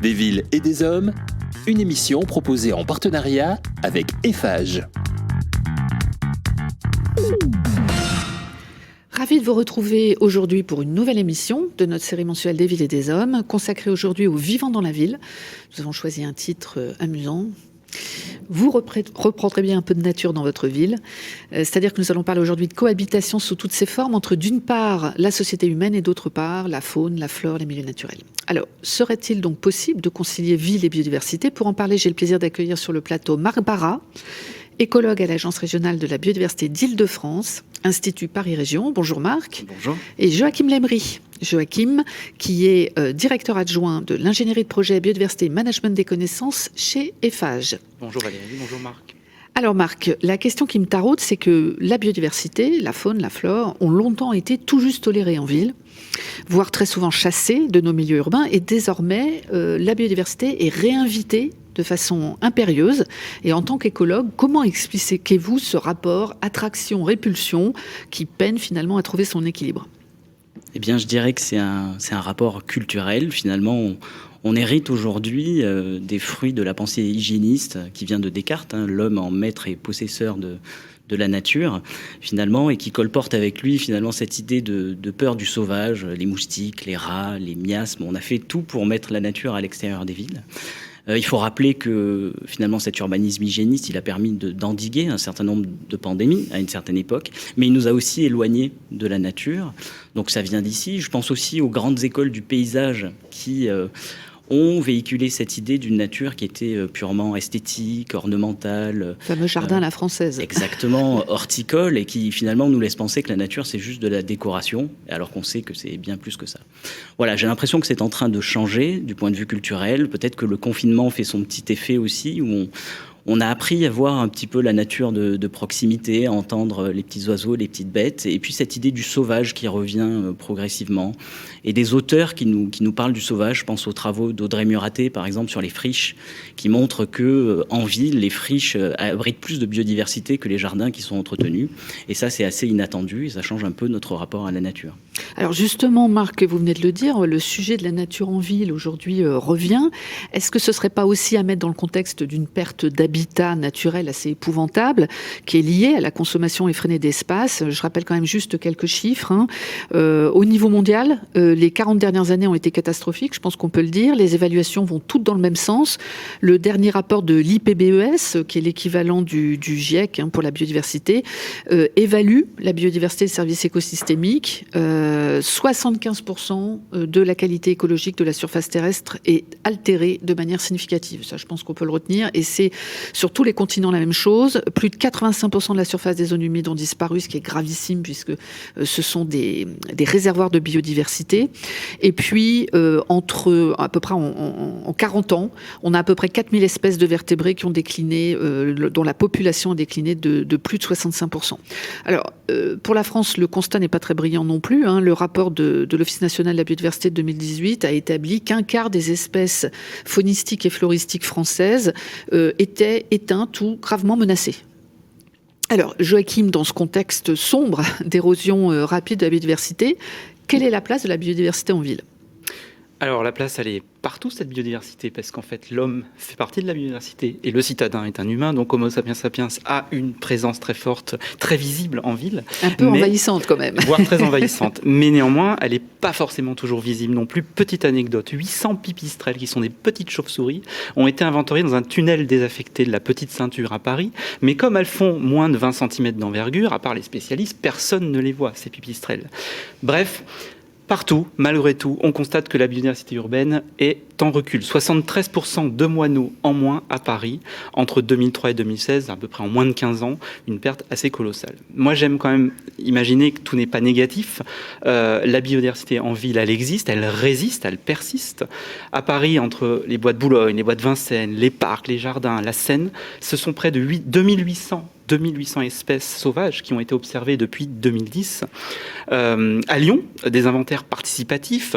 Des villes et des hommes, une émission proposée en partenariat avec Eiffage. Ravi de vous retrouver aujourd'hui pour une nouvelle émission de notre série mensuelle des villes et des hommes, consacrée aujourd'hui aux vivants dans la ville. Nous avons choisi un titre amusant. Vous reprendrez bien un peu de nature dans votre ville. C'est-à-dire que nous allons parler aujourd'hui de cohabitation sous toutes ses formes entre d'une part la société humaine et d'autre part la faune, la flore, les milieux naturels. Alors, serait-il donc possible de concilier ville et biodiversité ? Pour en parler, j'ai le plaisir d'accueillir sur le plateau Marc Barra, écologue à l'Agence régionale de la biodiversité d'Île-de-France, Institut Paris Région. Bonjour Marc. Bonjour. Et Joachim Lemry. Joachim, qui est directeur adjoint de l'ingénierie de projet biodiversité et management des connaissances chez Eiffage. Bonjour Valérie, bonjour Marc. Alors Marc, la question qui me taraude, c'est que la biodiversité, la faune, la flore, ont longtemps été tout juste tolérées en ville, voire très souvent chassées de nos milieux urbains, et désormais la biodiversité est réinvitée de façon impérieuse. Et en tant qu'écologue, comment expliquez-vous ce rapport attraction-répulsion qui peine finalement à trouver son équilibre ? Eh bien, je dirais que c'est un rapport culturel. Finalement, on hérite aujourd'hui des fruits de la pensée hygiéniste qui vient de Descartes, l'homme en maître et possesseur de la nature, finalement, et qui colporte avec lui, finalement, cette idée de peur du sauvage, les moustiques, les rats, les miasmes. On a fait tout pour mettre la nature à l'extérieur des villes. Il faut rappeler que finalement cet urbanisme hygiéniste, il a permis d'endiguer un certain nombre de pandémies à une certaine époque, mais il nous a aussi éloignés de la nature. Donc ça vient d'ici. Je pense aussi aux grandes écoles du paysage qui ont véhiculé cette idée d'une nature qui était purement esthétique, ornementale. Le fameux jardin à la française. Exactement, horticole, et qui finalement nous laisse penser que la nature c'est juste de la décoration, alors qu'on sait que c'est bien plus que ça. Voilà, j'ai l'impression que c'est en train de changer du point de vue culturel. Peut-être que le confinement fait son petit effet aussi, où on a appris à voir un petit peu la nature de proximité, à entendre les petits oiseaux, les petites bêtes, et puis cette idée du sauvage qui revient progressivement, et des auteurs qui nous parlent du sauvage. Je pense aux travaux d'Audrey Muraté, par exemple, sur les friches, qui montrent que en ville, les friches abritent plus de biodiversité que les jardins qui sont entretenus, et ça c'est assez inattendu, et ça change un peu notre rapport à la nature. Alors justement, Marc, vous venez de le dire, le sujet de la nature en ville aujourd'hui revient. Est-ce que ce ne serait pas aussi à mettre dans le contexte d'une perte d'habitat naturel assez épouvantable qui est liée à la consommation effrénée d'espace ? Je rappelle quand même juste quelques chiffres. Au niveau mondial, les 40 dernières années ont été catastrophiques, je pense qu'on peut le dire. Les évaluations vont toutes dans le même sens. Le dernier rapport de l'IPBES, qui est l'équivalent du GIEC pour la biodiversité, évalue la biodiversité des services écosystémiques. 75% de la qualité écologique de la surface terrestre est altérée de manière significative. Ça, je pense qu'on peut le retenir. Et c'est sur tous les continents la même chose. Plus de 85% de la surface des zones humides ont disparu, ce qui est gravissime puisque ce sont des réservoirs de biodiversité. Et puis, entre à peu près en 40 ans, on a à peu près 4000 espèces de vertébrés qui ont décliné, dont la population a décliné de plus de 65%. Alors, pour la France, le constat n'est pas très brillant non plus. Le rapport de l'Office national de la biodiversité de 2018 a établi qu'un quart des espèces faunistiques et floristiques françaises étaient éteintes ou gravement menacées. Alors, Joachim, dans ce contexte sombre d'érosion rapide de la biodiversité, quelle est la place de la biodiversité en ville ? Alors la place, elle est partout, cette biodiversité, parce qu'en fait l'homme fait partie de la biodiversité et le citadin est un humain, donc Homo sapiens sapiens a une présence très forte, très visible en ville. Un peu envahissante quand même. Voire très envahissante, mais néanmoins elle n'est pas forcément toujours visible non plus. Petite anecdote, 800 pipistrelles, qui sont des petites chauves-souris, ont été inventoriées dans un tunnel désaffecté de la Petite Ceinture à Paris, mais comme elles font moins de 20 cm d'envergure, à part les spécialistes, personne ne les voit, ces pipistrelles. Bref, partout, malgré tout, on constate que la biodiversité urbaine est en recul. 73% de moineaux en moins à Paris entre 2003 et 2016, à peu près en moins de 15 ans, une perte assez colossale. Moi, j'aime quand même imaginer que tout n'est pas négatif. La biodiversité en ville, elle existe, elle résiste, elle persiste. À Paris, entre les bois de Boulogne, les bois de Vincennes, les parcs, les jardins, la Seine, ce sont près de 2800 espèces sauvages qui ont été observées depuis 2010. À Lyon, des inventaires participatifs,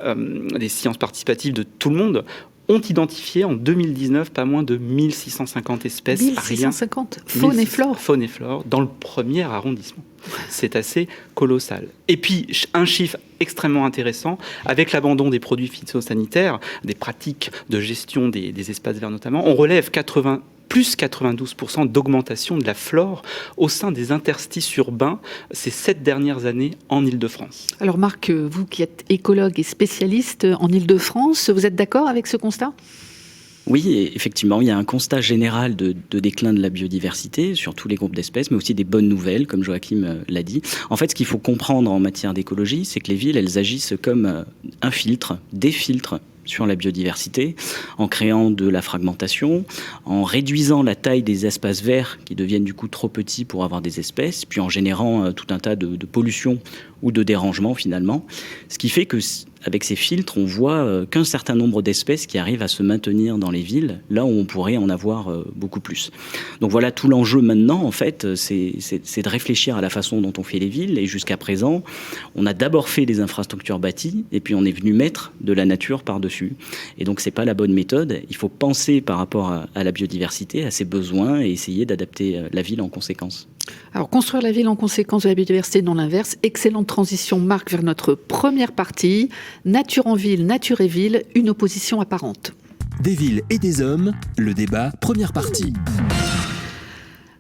des sciences participatives de tout le monde ont identifié en 2019 pas moins de 1650 espèces. 1650 faune et flore. Faune et flore dans le premier arrondissement. C'est assez colossal. Et puis, un chiffre extrêmement intéressant, avec l'abandon des produits phytosanitaires, des pratiques de gestion des espaces verts notamment, on relève plus 92% d'augmentation de la flore au sein des interstices urbains ces 7 dernières années en Île-de-France. Alors Marc, vous qui êtes écologue et spécialiste en Île-de-France, vous êtes d'accord avec ce constat ? Oui, effectivement, il y a un constat général de déclin de la biodiversité sur tous les groupes d'espèces, mais aussi des bonnes nouvelles, comme Joachim l'a dit. En fait, ce qu'il faut comprendre en matière d'écologie, c'est que les villes, elles agissent comme un filtre, des filtres sur la biodiversité, en créant de la fragmentation, en réduisant la taille des espaces verts qui deviennent du coup trop petits pour avoir des espèces, puis en générant tout un tas de pollution ou de dérangements finalement. Ce qui fait que avec ces filtres, on voit qu'un certain nombre d'espèces qui arrivent à se maintenir dans les villes, là où on pourrait en avoir beaucoup plus. Donc voilà, tout l'enjeu maintenant, en fait, c'est de réfléchir à la façon dont on fait les villes. Et jusqu'à présent, on a d'abord fait des infrastructures bâties, et puis on est venu mettre de la nature par-dessus. Et donc c'est pas la bonne méthode. Il faut penser par rapport à la biodiversité, à ses besoins, et essayer d'adapter la ville en conséquence. Alors, construire la ville en conséquence de la biodiversité, non l'inverse. Excellente transition, Marc, vers notre première partie. Nature en ville, nature et ville, une opposition apparente. Des villes et des hommes, le débat, première partie.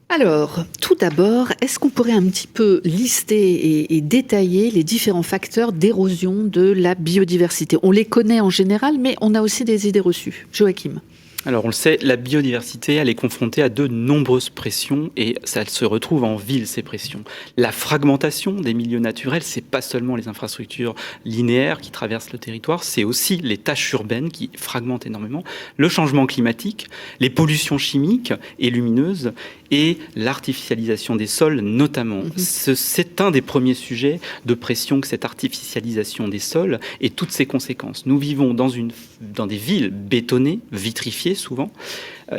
Alors, tout d'abord, est-ce qu'on pourrait un petit peu lister et détailler les différents facteurs d'érosion de la biodiversité ? On les connaît en général, mais on a aussi des idées reçues. Joachim. Alors on le sait, la biodiversité, elle est confrontée à de nombreuses pressions et ça se retrouve en ville, ces pressions. La fragmentation des milieux naturels, c'est pas seulement les infrastructures linéaires qui traversent le territoire, c'est aussi les tâches urbaines qui fragmentent énormément, le changement climatique, les pollutions chimiques et lumineuses et l'artificialisation des sols notamment. C'est un des premiers sujets de pression que cette artificialisation des sols et toutes ses conséquences. Nous vivons dans des villes bétonnées, vitrifiées souvent.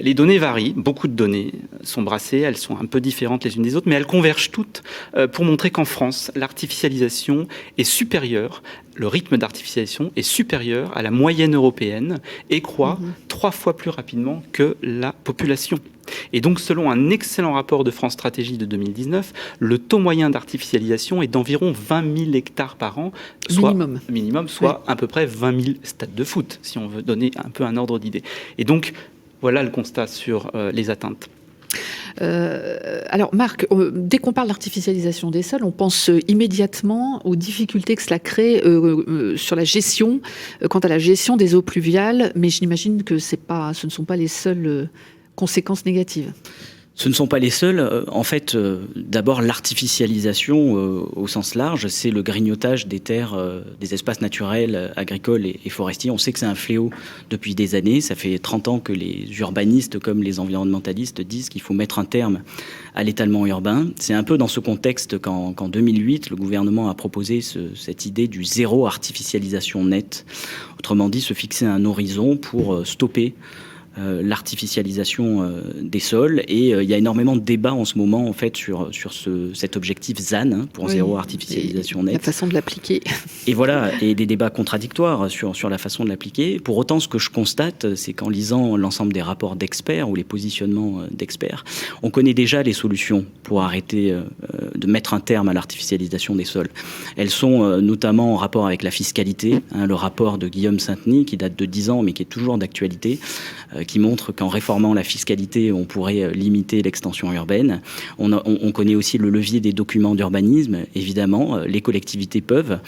Les données varient, beaucoup de données sont brassées, elles sont un peu différentes les unes des autres, mais elles convergent toutes pour montrer qu'en France, l'artificialisation est supérieure, le rythme d'artificialisation est supérieur à la moyenne européenne et croît 3 fois plus rapidement que la population. Et donc, selon un excellent rapport de France Stratégie de 2019, le taux moyen d'artificialisation est d'environ 20 000 hectares par an, soit minimum, soit à peu près 20 000 stades de foot, si on veut donner un peu un ordre d'idée. Et donc, voilà le constat sur les atteintes. Alors Marc, dès qu'on parle d'artificialisation des sols, on pense immédiatement aux difficultés que cela crée sur la gestion, quant à la gestion des eaux pluviales, mais j'imagine que ce ne sont pas les seules conséquences négatives. Ce ne sont pas les seuls. En fait, d'abord, l'artificialisation au sens large, c'est le grignotage des terres, des espaces naturels, agricoles et forestiers. On sait que c'est un fléau depuis des années. Ça fait 30 ans que les urbanistes comme les environnementalistes disent qu'il faut mettre un terme à l'étalement urbain. C'est un peu dans ce contexte qu'en 2008, le gouvernement a proposé cette idée du zéro artificialisation nette. Autrement dit, se fixer un horizon pour stopper l'artificialisation des sols et il y a énormément de débats en ce moment en fait sur cet objectif ZAN pour zéro artificialisation nette. La façon de l'appliquer. Et voilà, et des débats contradictoires sur la façon de l'appliquer. Pour autant, ce que je constate, c'est qu'en lisant l'ensemble des rapports d'experts ou les positionnements d'experts, on connaît déjà les solutions pour arrêter de mettre un terme à l'artificialisation des sols. Elles sont notamment en rapport avec la fiscalité, le rapport de Guillaume Sainteny qui date de 10 ans mais qui est toujours d'actualité, qui montre qu'en réformant la fiscalité, on pourrait limiter l'extension urbaine. On connaît aussi le levier des documents d'urbanisme. Évidemment, les collectivités peuvent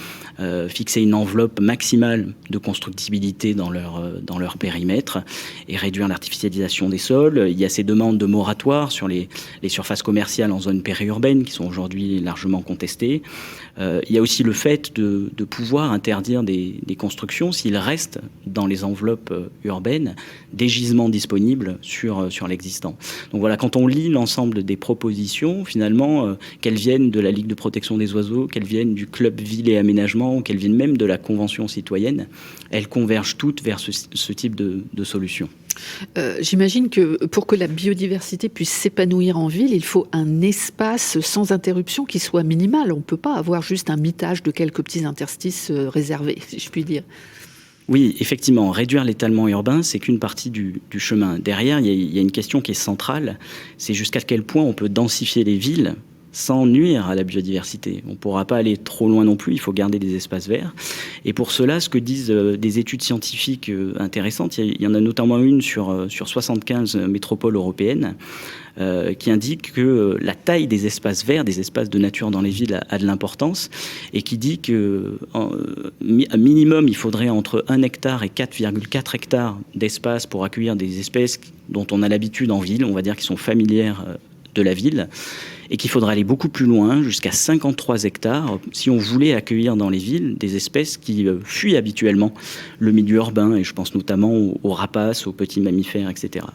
fixer une enveloppe maximale de constructibilité dans leur périmètre et réduire l'artificialisation des sols. Il y a ces demandes de moratoire sur les surfaces commerciales en zone périurbaine qui sont aujourd'hui largement contestées. Il y a aussi le fait de pouvoir interdire des constructions s'il reste dans les enveloppes urbaines des gisements disponibles sur l'existant. Donc voilà, quand on lit l'ensemble des propositions, finalement, qu'elles viennent de la Ligue de protection des oiseaux, qu'elles viennent du Club Ville et Aménagement, qu'elles viennent même de la Convention citoyenne, elles convergent toutes vers ce type de solution. J'imagine que pour que la biodiversité puisse s'épanouir en ville, il faut un espace sans interruption qui soit minimal. On ne peut pas avoir juste un mitage de quelques petits interstices réservés, si je puis dire. Oui, effectivement, réduire l'étalement urbain, c'est qu'une partie du chemin. Derrière, il y a une question qui est centrale, c'est jusqu'à quel point on peut densifier les villes sans nuire à la biodiversité. On ne pourra pas aller trop loin non plus, il faut garder des espaces verts. Et pour cela, ce que disent des études scientifiques intéressantes, il y en a notamment une sur 75 métropoles européennes, qui indique que la taille des espaces verts, des espaces de nature dans les villes a de l'importance, et qui dit que à minimum, il faudrait entre 1 hectare et 4,4 hectares d'espace pour accueillir des espèces dont on a l'habitude en ville, on va dire qui sont familières de la ville, et qu'il faudra aller beaucoup plus loin, jusqu'à 53 hectares, si on voulait accueillir dans les villes des espèces qui fuient habituellement le milieu urbain, et je pense notamment aux rapaces, aux petits mammifères, etc.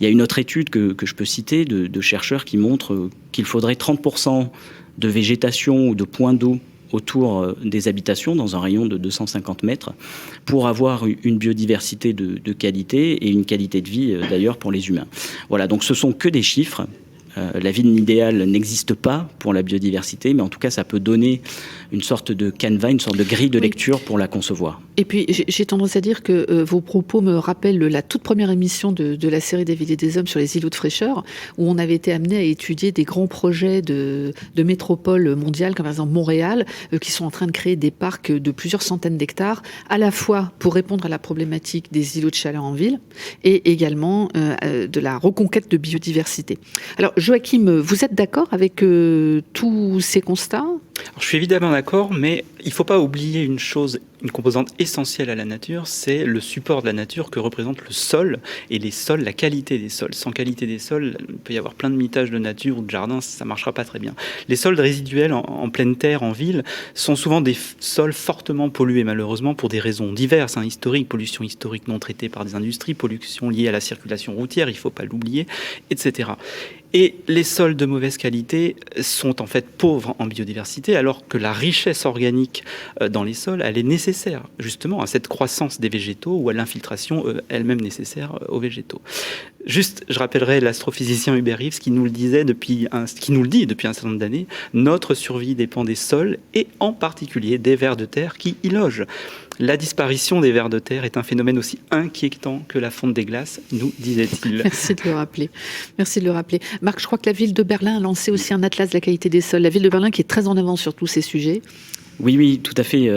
Il y a une autre étude que je peux citer de chercheurs qui montrent qu'il faudrait 30% de végétation ou de points d'eau autour des habitations, dans un rayon de 250 mètres, pour avoir une biodiversité de qualité et une qualité de vie d'ailleurs pour les humains. Voilà, donc ce sont que des chiffres. La ville idéale n'existe pas pour la biodiversité, mais en tout cas, ça peut donner une sorte de canevas, une sorte de grille de lecture pour la concevoir. Et puis, j'ai tendance à dire que vos propos me rappellent la toute première émission de la série des villes et des hommes sur les îlots de fraîcheur, où on avait été amené à étudier des grands projets de métropoles mondiales, comme par exemple Montréal, qui sont en train de créer des parcs de plusieurs centaines d'hectares, à la fois pour répondre à la problématique des îlots de chaleur en ville, et également de la reconquête de biodiversité. Alors, Joachim, vous êtes d'accord avec tous ces constats ? Alors, je suis évidemment d'accord, mais il ne faut pas oublier une chose, une composante essentielle à la nature, c'est le support de la nature que représente le sol, et les sols, la qualité des sols. Sans qualité des sols, il peut y avoir plein de mitages de nature ou de jardins, ça ne marchera pas très bien. Les sols résiduels en pleine terre, en ville, sont souvent des sols fortement pollués, malheureusement, pour des raisons diverses, historiques, pollution historique non traitée par des industries, pollution liée à la circulation routière, il ne faut pas l'oublier, etc. Et les sols de mauvaise qualité sont en fait pauvres en biodiversité, alors que la richesse organique dans les sols, elle est nécessaire justement à cette croissance des végétaux ou à l'infiltration elle-même nécessaire aux végétaux. Juste, je rappellerai l'astrophysicien Hubert Reeves qui nous le dit depuis un certain nombre d'années, notre survie dépend des sols et en particulier des vers de terre qui y logent. La disparition des vers de terre est un phénomène aussi inquiétant que la fonte des glaces, nous disait-il. Merci de le rappeler. Merci de le rappeler. Marc, je crois que la ville de Berlin a lancé aussi un atlas de la qualité des sols. La ville de Berlin qui est très en avance sur tous ces sujets. Oui, tout à fait.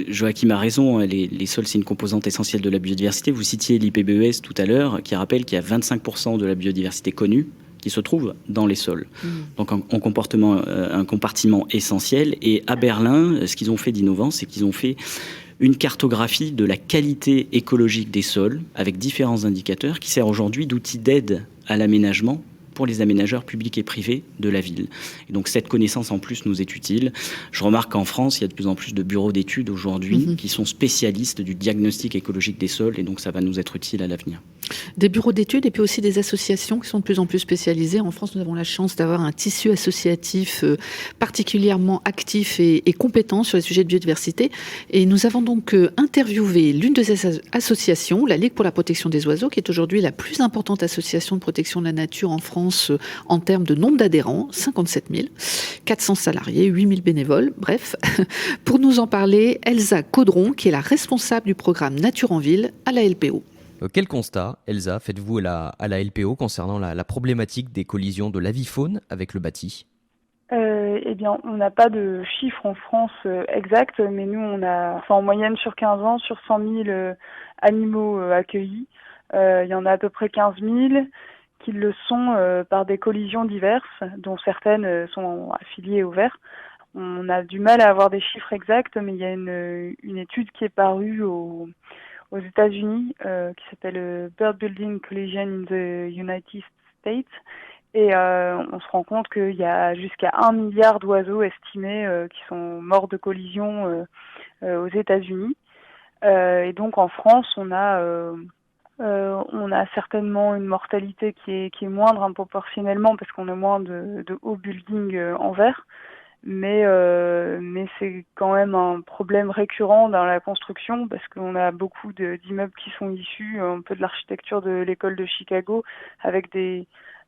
Joachim a raison. Les sols, c'est une composante essentielle de la biodiversité. Vous citiez l'IPBES tout à l'heure, qui rappelle qu'il y a 25% de la biodiversité connue qui se trouve dans les sols. Donc un compartiment essentiel. Et à Berlin, ce qu'ils ont fait d'innovant, c'est qu'ils ont fait une cartographie de la qualité écologique des sols avec différents indicateurs qui sert aujourd'hui d'outil d'aide à l'aménagement pour les aménageurs publics et privés de la ville. Et donc cette connaissance en plus nous est utile. Je remarque qu'en France, il y a de plus en plus de bureaux d'études aujourd'hui qui sont spécialistes du diagnostic écologique des sols, et donc ça va nous être utile à l'avenir. Des bureaux d'études et puis aussi des associations qui sont de plus en plus spécialisées. En France, nous avons la chance d'avoir un tissu associatif particulièrement actif et compétent sur les sujets de biodiversité. Et nous avons donc interviewé l'une de ces associations, la Ligue pour la protection des oiseaux, qui est aujourd'hui la plus importante association de protection de la nature en France en termes de nombre d'adhérents, 57 000, 400 salariés, 8 000 bénévoles, bref. Pour nous en parler, Elsa Caudron, qui est la responsable du programme Nature en Ville à la LPO. Quel constat, Elsa, faites-vous à la LPO concernant la problématique des collisions de l'avifaune avec le bâti ? Eh bien, on n'a pas de chiffres en France exacts, mais nous, on a, en moyenne sur 15 ans, sur 100 000 animaux accueillis, il y en a à peu près 15 000 qui le sont par des collisions diverses, dont certaines sont affiliées au ver. On a du mal à avoir des chiffres exacts, mais il y a une étude qui est parue aux États-Unis, qui s'appelle Bird Building Collision in the United States. Et on se rend compte qu'il y a jusqu'à 1 milliard d'oiseaux estimés qui sont morts de collision aux États-Unis. Et donc en France, on a certainement une mortalité qui est moindre proportionnellement parce qu'on a moins de hauts buildings en verre. Mais c'est quand même un problème récurrent dans la construction parce qu'on a beaucoup d'immeubles qui sont issus un peu de l'architecture de l'école de Chicago avec des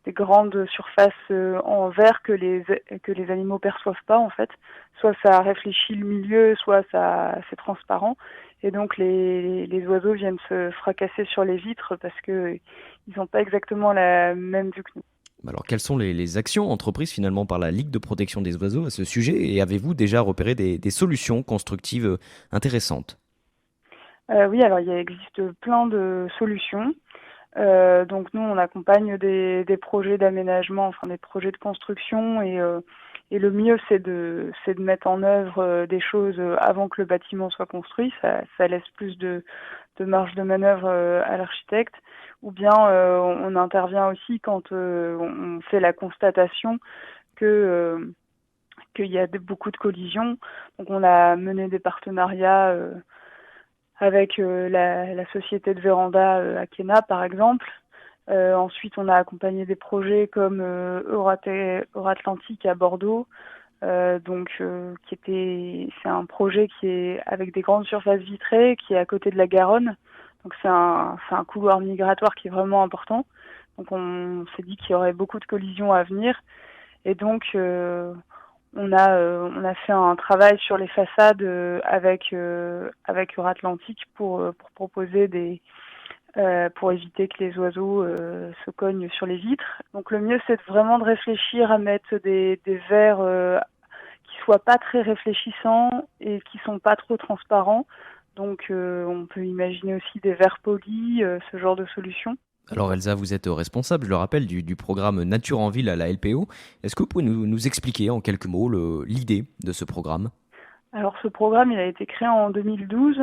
grandes surfaces en verre que les animaux perçoivent pas en fait. Soit ça réfléchit le milieu, soit c'est transparent. Et donc les oiseaux viennent se fracasser sur les vitres parce que ils n'ont pas exactement la même vue que nous. Alors, quelles sont les actions entreprises finalement par la Ligue de protection des oiseaux à ce sujet et avez-vous déjà repéré des solutions constructives intéressantes ? Oui, alors il existe plein de solutions. Donc nous, on accompagne des projets d'aménagement, enfin des projets de construction et le mieux c'est de mettre en œuvre des choses avant que le bâtiment soit construit. Ça laisse plus de marge de manœuvre à l'architecte. Ou bien on intervient aussi quand on fait la constatation qu'il y a beaucoup de collisions. Donc on a mené des partenariats avec la société de véranda Akena par exemple. Ensuite on a accompagné des projets comme Euratlantique à Bordeaux. C'est un projet qui est avec des grandes surfaces vitrées, qui est à côté de la Garonne. Donc c'est un couloir migratoire qui est vraiment important. Donc on s'est dit qu'il y aurait beaucoup de collisions à venir. Et donc on a fait un travail sur les façades avec Euratlantique pour proposer pour éviter que les oiseaux se cognent sur les vitres. Donc le mieux c'est vraiment de réfléchir à mettre des verres qui soient pas très réfléchissants et qui sont pas trop transparents. Donc on peut imaginer aussi des verres polis, ce genre de solution. Alors Elsa, vous êtes responsable, je le rappelle, du programme Nature en Ville à la LPO. Est-ce que vous pouvez nous expliquer en quelques mots l'idée de ce programme ? Alors ce programme, il a été créé en 2012.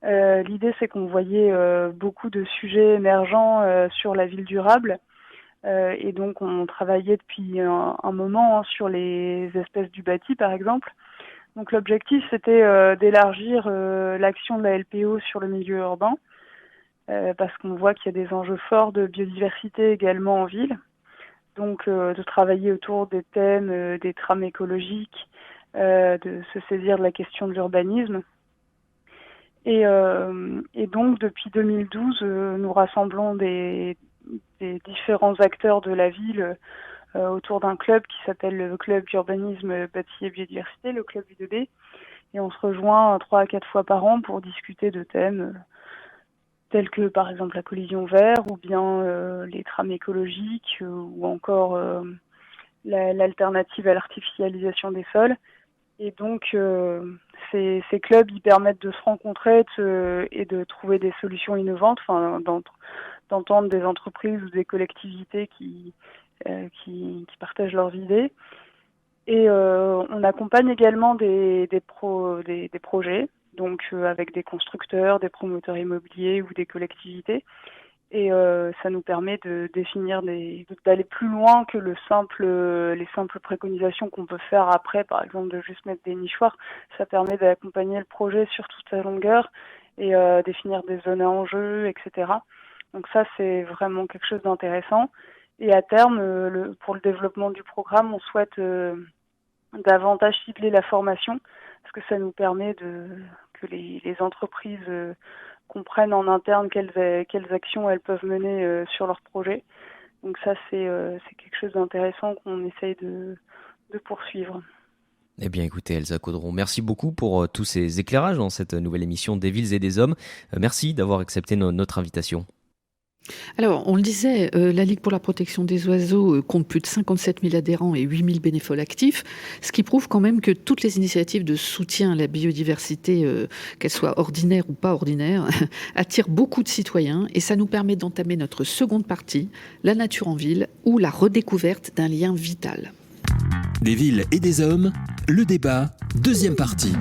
L'idée, c'est qu'on voyait beaucoup de sujets émergents sur la ville durable. Et donc on travaillait depuis un moment sur les espèces du bâti, par exemple. Donc l'objectif, c'était d'élargir l'action de la LPO sur le milieu urbain, parce qu'on voit qu'il y a des enjeux forts de biodiversité également en ville. Donc de travailler autour des thèmes, des trames écologiques, de se saisir de la question de l'urbanisme. Et donc depuis 2012, nous rassemblons des différents acteurs de la ville autour d'un club qui s'appelle le Club Urbanisme, Bâti et Biodiversité, le Club U2B. Et on se rejoint 3 à 4 fois par an pour discuter de thèmes tels que par exemple la collision verre ou bien les trames écologiques ou encore l'alternative à l'artificialisation des sols. Et donc ces clubs ils permettent de se rencontrer et de trouver des solutions innovantes, enfin d'entendre des entreprises ou des collectivités qui partagent leurs idées. Et on accompagne également des projets, donc avec des constructeurs, des promoteurs immobiliers ou des collectivités. Et ça nous permet de définir d'aller plus loin que les simples préconisations qu'on peut faire après, par exemple de juste mettre des nichoirs. Ça permet d'accompagner le projet sur toute sa longueur et définir des zones à enjeu, etc. Donc ça, c'est vraiment quelque chose d'intéressant. Et à terme, pour le développement du programme, on souhaite davantage cibler la formation, parce que ça nous permet que les entreprises comprennent en interne quelles actions elles peuvent mener sur leur projet. Donc ça, c'est quelque chose d'intéressant qu'on essaye de poursuivre. Eh bien écoutez Elsa Caudron, merci beaucoup pour tous ces éclairages dans cette nouvelle émission des villes et des hommes. Merci d'avoir accepté notre invitation. Alors, on le disait, la Ligue pour la protection des oiseaux compte plus de 57 000 adhérents et 8 000 bénévoles actifs, ce qui prouve quand même que toutes les initiatives de soutien à la biodiversité, qu'elles soient ordinaires ou pas ordinaires, attirent beaucoup de citoyens et ça nous permet d'entamer notre seconde partie, la nature en ville ou la redécouverte d'un lien vital. Des villes et des hommes, le débat, deuxième partie.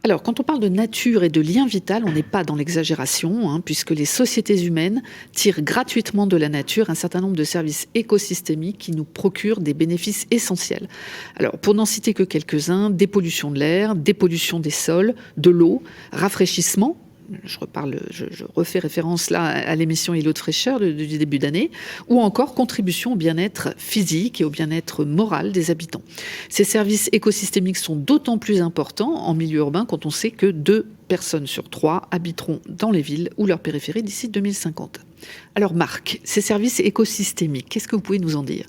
Alors, quand on parle de nature et de lien vital, on n'est pas dans l'exagération, puisque les sociétés humaines tirent gratuitement de la nature un certain nombre de services écosystémiques qui nous procurent des bénéfices essentiels. Alors, pour n'en citer que quelques-uns, dépollution de l'air, dépollution des sols, de l'eau, rafraîchissement, je refais référence là à l'émission Îlot de fraîcheur du début d'année, ou encore contribution au bien-être physique et au bien-être moral des habitants. Ces services écosystémiques sont d'autant plus importants en milieu urbain quand on sait que 2 personnes sur 3 habiteront dans les villes ou leur périphérie d'ici 2050. Alors Marc, ces services écosystémiques, qu'est-ce que vous pouvez nous en dire ?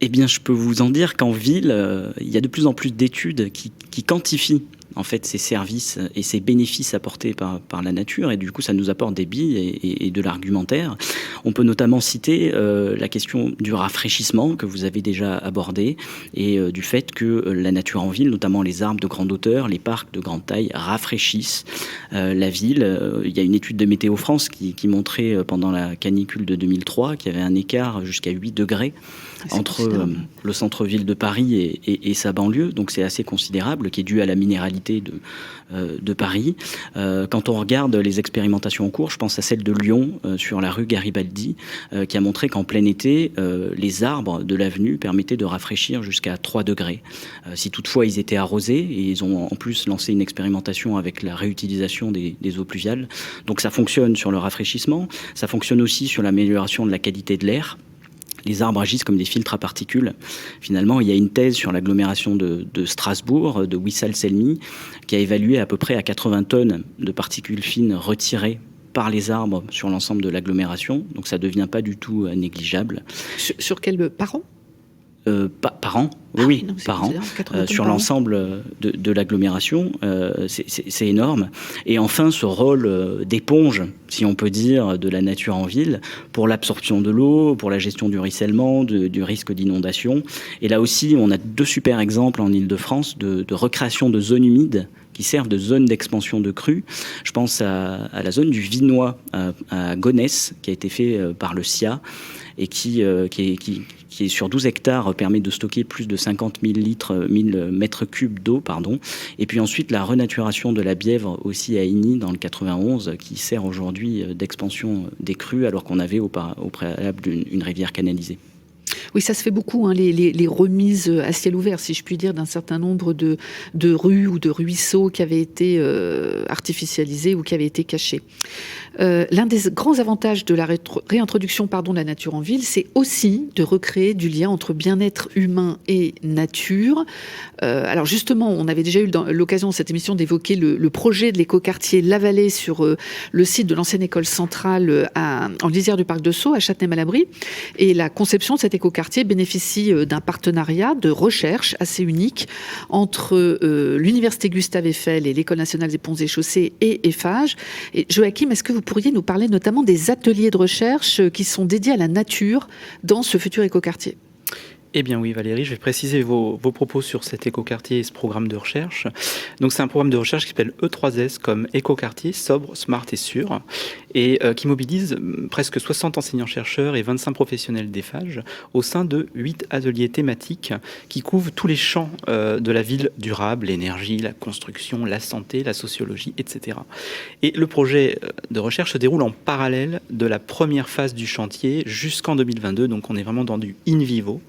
Eh bien, je peux vous en dire qu'en ville, il y a de plus en plus d'études qui quantifient en fait ces services et ces bénéfices apportés par la nature, et du coup ça nous apporte des billes et de l'argumentaire. On peut notamment citer la question du rafraîchissement que vous avez déjà abordé, et du fait que la nature en ville, notamment les arbres de grande hauteur, les parcs de grande taille, rafraîchissent la ville. Il y a une étude de Météo France qui montrait pendant la canicule de 2003 qu'il y avait un écart jusqu'à 8 degrés entre le centre-ville de Paris et sa banlieue, donc c'est assez considérable, qui est dû à la minéralité de Paris. Quand on regarde les expérimentations en cours, je pense à celle de Lyon sur la rue Garibaldi, qui a montré qu'en plein été, les arbres de l'avenue permettaient de rafraîchir jusqu'à 3 degrés. Si toutefois ils étaient arrosés, et ils ont en plus lancé une expérimentation avec la réutilisation des eaux pluviales, donc ça fonctionne sur le rafraîchissement, ça fonctionne aussi sur l'amélioration de la qualité de l'air. Les arbres agissent comme des filtres à particules. Finalement, il y a une thèse sur l'agglomération de Strasbourg, de Wissal Selmi, qui a évalué à peu près à 80 tonnes de particules fines retirées par les arbres sur l'ensemble de l'agglomération. Donc ça ne devient pas du tout négligeable. Sur quel par an ? Par an, oui, non, par an, sur l'ensemble de l'agglomération, c'est énorme. Et enfin, ce rôle d'éponge, si on peut dire, de la nature en ville, pour l'absorption de l'eau, pour la gestion du ruissellement, du risque d'inondation. Et là aussi, on a 2 super exemples en Île-de-France de recréation de zones humides qui servent de zone d'expansion de crues. Je pense à la zone du Vinois, à Gonesse, qui a été fait par le SIA, et qui est sur 12 hectares, permet de stocker plus de 50 000 mètres cubes d'eau, Et puis ensuite, la renaturation de la Bièvre, aussi à Igny, dans le 91, qui sert aujourd'hui d'expansion des crues, alors qu'on avait au préalable une rivière canalisée. Oui, ça se fait beaucoup, les remises à ciel ouvert, si je puis dire, d'un certain nombre de rues ou de ruisseaux qui avaient été artificialisés ou qui avaient été cachés. L'un des grands avantages de la réintroduction de la nature en ville, c'est aussi de recréer du lien entre bien-être humain et nature. Alors justement, on avait déjà eu l'occasion de cette émission d'évoquer le projet de l'écoquartier La Vallée sur le site de l'ancienne école centrale en lisière du parc de Sceaux, à Châtenay-Malabry. Et la conception de cet écoquartier bénéficie d'un partenariat de recherche assez unique entre l'Université Gustave Eiffel et l'École nationale des ponts et chaussées et Eiffage. Et Joachim, est-ce que vous pourriez nous parler notamment des ateliers de recherche qui sont dédiés à la nature dans ce futur écoquartier ? Eh bien oui Valérie, je vais préciser vos propos sur cet écoquartier et ce programme de recherche. Donc c'est un programme de recherche qui s'appelle E3S comme écoquartier, sobre, smart et sûr, et qui mobilise presque 60 enseignants-chercheurs et 25 professionnels d'Eiffage au sein de 8 ateliers thématiques qui couvrent tous les champs de la ville durable, l'énergie, la construction, la santé, la sociologie, etc. Et le projet de recherche se déroule en parallèle de la première phase du chantier jusqu'en 2022, donc on est vraiment dans du in vivo.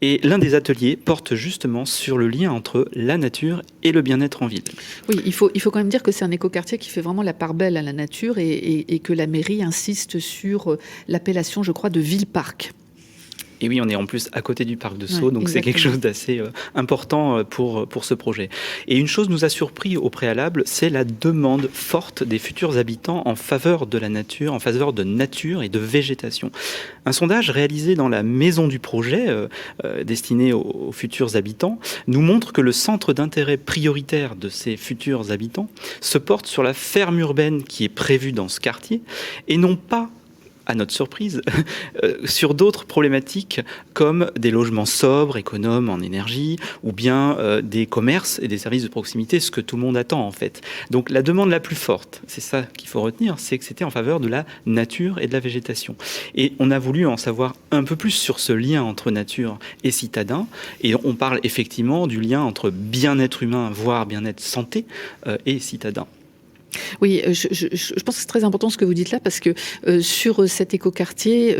Et l'un des ateliers porte justement sur le lien entre la nature et le bien-être en ville. Oui, il faut quand même dire que c'est un écoquartier qui fait vraiment la part belle à la nature et que la mairie insiste sur l'appellation, je crois, de ville-parc. Et oui, on est en plus à côté du parc de Sceaux, donc exactement. C'est quelque chose d'assez important pour ce projet. Et une chose nous a surpris au préalable, c'est la demande forte des futurs habitants en faveur de la nature, en faveur de nature et de végétation. Un sondage réalisé dans la maison du projet, destiné aux futurs habitants, nous montre que le centre d'intérêt prioritaire de ces futurs habitants se porte sur la ferme urbaine qui est prévue dans ce quartier, et non pas, à notre surprise, sur d'autres problématiques comme des logements sobres, économes en énergie, ou bien des commerces et des services de proximité, ce que tout le monde attend en fait. Donc la demande la plus forte, c'est ça qu'il faut retenir, c'est que c'était en faveur de la nature et de la végétation. Et on a voulu en savoir un peu plus sur ce lien entre nature et citadin, et on parle effectivement du lien entre bien-être humain, voire bien-être santé, et citadin. Oui, je pense que c'est très important ce que vous dites là parce que sur cet écoquartier,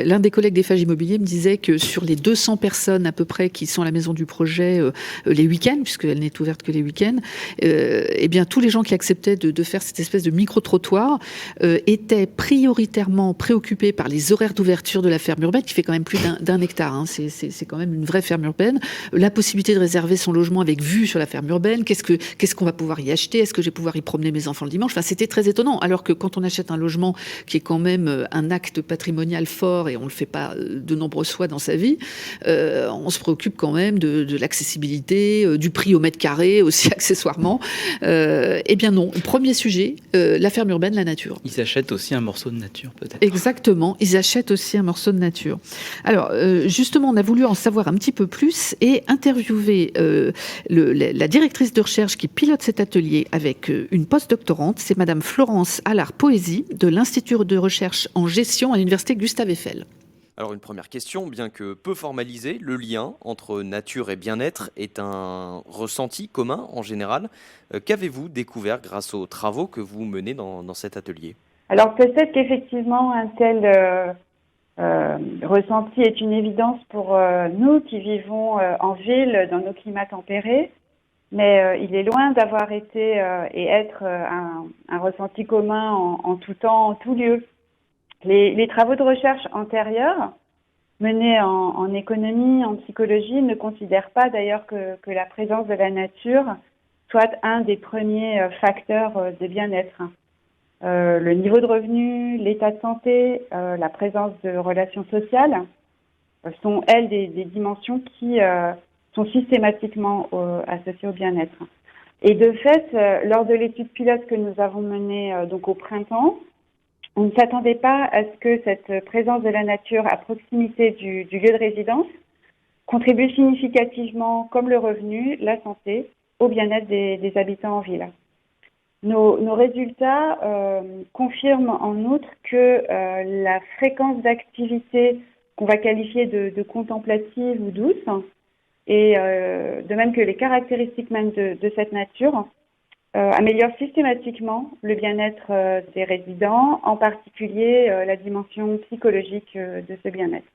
l'un des collègues d'Eiffage Immobilier me disait que sur les 200 personnes à peu près qui sont à la maison du projet les week-ends, puisqu'elle n'est ouverte que les week-ends, eh bien tous les gens qui acceptaient de faire cette espèce de micro-trottoir étaient prioritairement préoccupés par les horaires d'ouverture de la ferme urbaine qui fait quand même plus d'un hectare. Hein. C'est quand même une vraie ferme urbaine. La possibilité de réserver son logement avec vue sur la ferme urbaine. Qu'est-ce qu'on va pouvoir y acheter? Est-ce que je vais pouvoir y promener mes enfants le dimanche? Enfin, c'était très étonnant. Alors que quand on achète un logement qui est quand même un acte patrimonial fort et on le fait pas de nombreuses fois dans sa vie, on se préoccupe quand même de l'accessibilité, du prix au mètre carré aussi accessoirement. Eh bien non. Premier sujet, la ferme urbaine, la nature. Ils achètent aussi un morceau de nature, peut-être. Exactement. Ils achètent aussi un morceau de nature. Alors, justement, on a voulu en savoir un petit peu plus et interviewer la directrice de recherche qui pilote cet atelier avec une postdoctorante, c'est Madame Florence Allard-Poésy de l'Institut de recherche en gestion à l'Université Gustave Eiffel. Alors une première question, bien que peu formalisée, le lien entre nature et bien-être est un ressenti commun en général. Qu'avez-vous découvert grâce aux travaux que vous menez dans cet atelier? Alors peut-être qu'effectivement un tel ressenti est une évidence pour nous qui vivons en ville dans nos climats tempérés. Mais il est loin d'avoir été et être un ressenti commun en tout temps, en tout lieu. Les travaux de recherche antérieurs, menés en économie, en psychologie, ne considèrent pas d'ailleurs que la présence de la nature soit un des premiers facteurs de bien-être. Le niveau de revenu, l'état de santé, la présence de relations sociales sont, elles, des dimensions qui sont systématiquement associés au bien-être. Et de fait, lors de l'étude pilote que nous avons menée donc au printemps, on ne s'attendait pas à ce que cette présence de la nature à proximité du lieu de résidence contribue significativement, comme le revenu, la santé, au bien-être des habitants en ville. Nos résultats confirment en outre que la fréquence d'activité qu'on va qualifier de contemplative ou douce, et de même que les caractéristiques même de cette nature améliorent systématiquement le bien-être des résidents, en particulier la dimension psychologique de ce bien-être.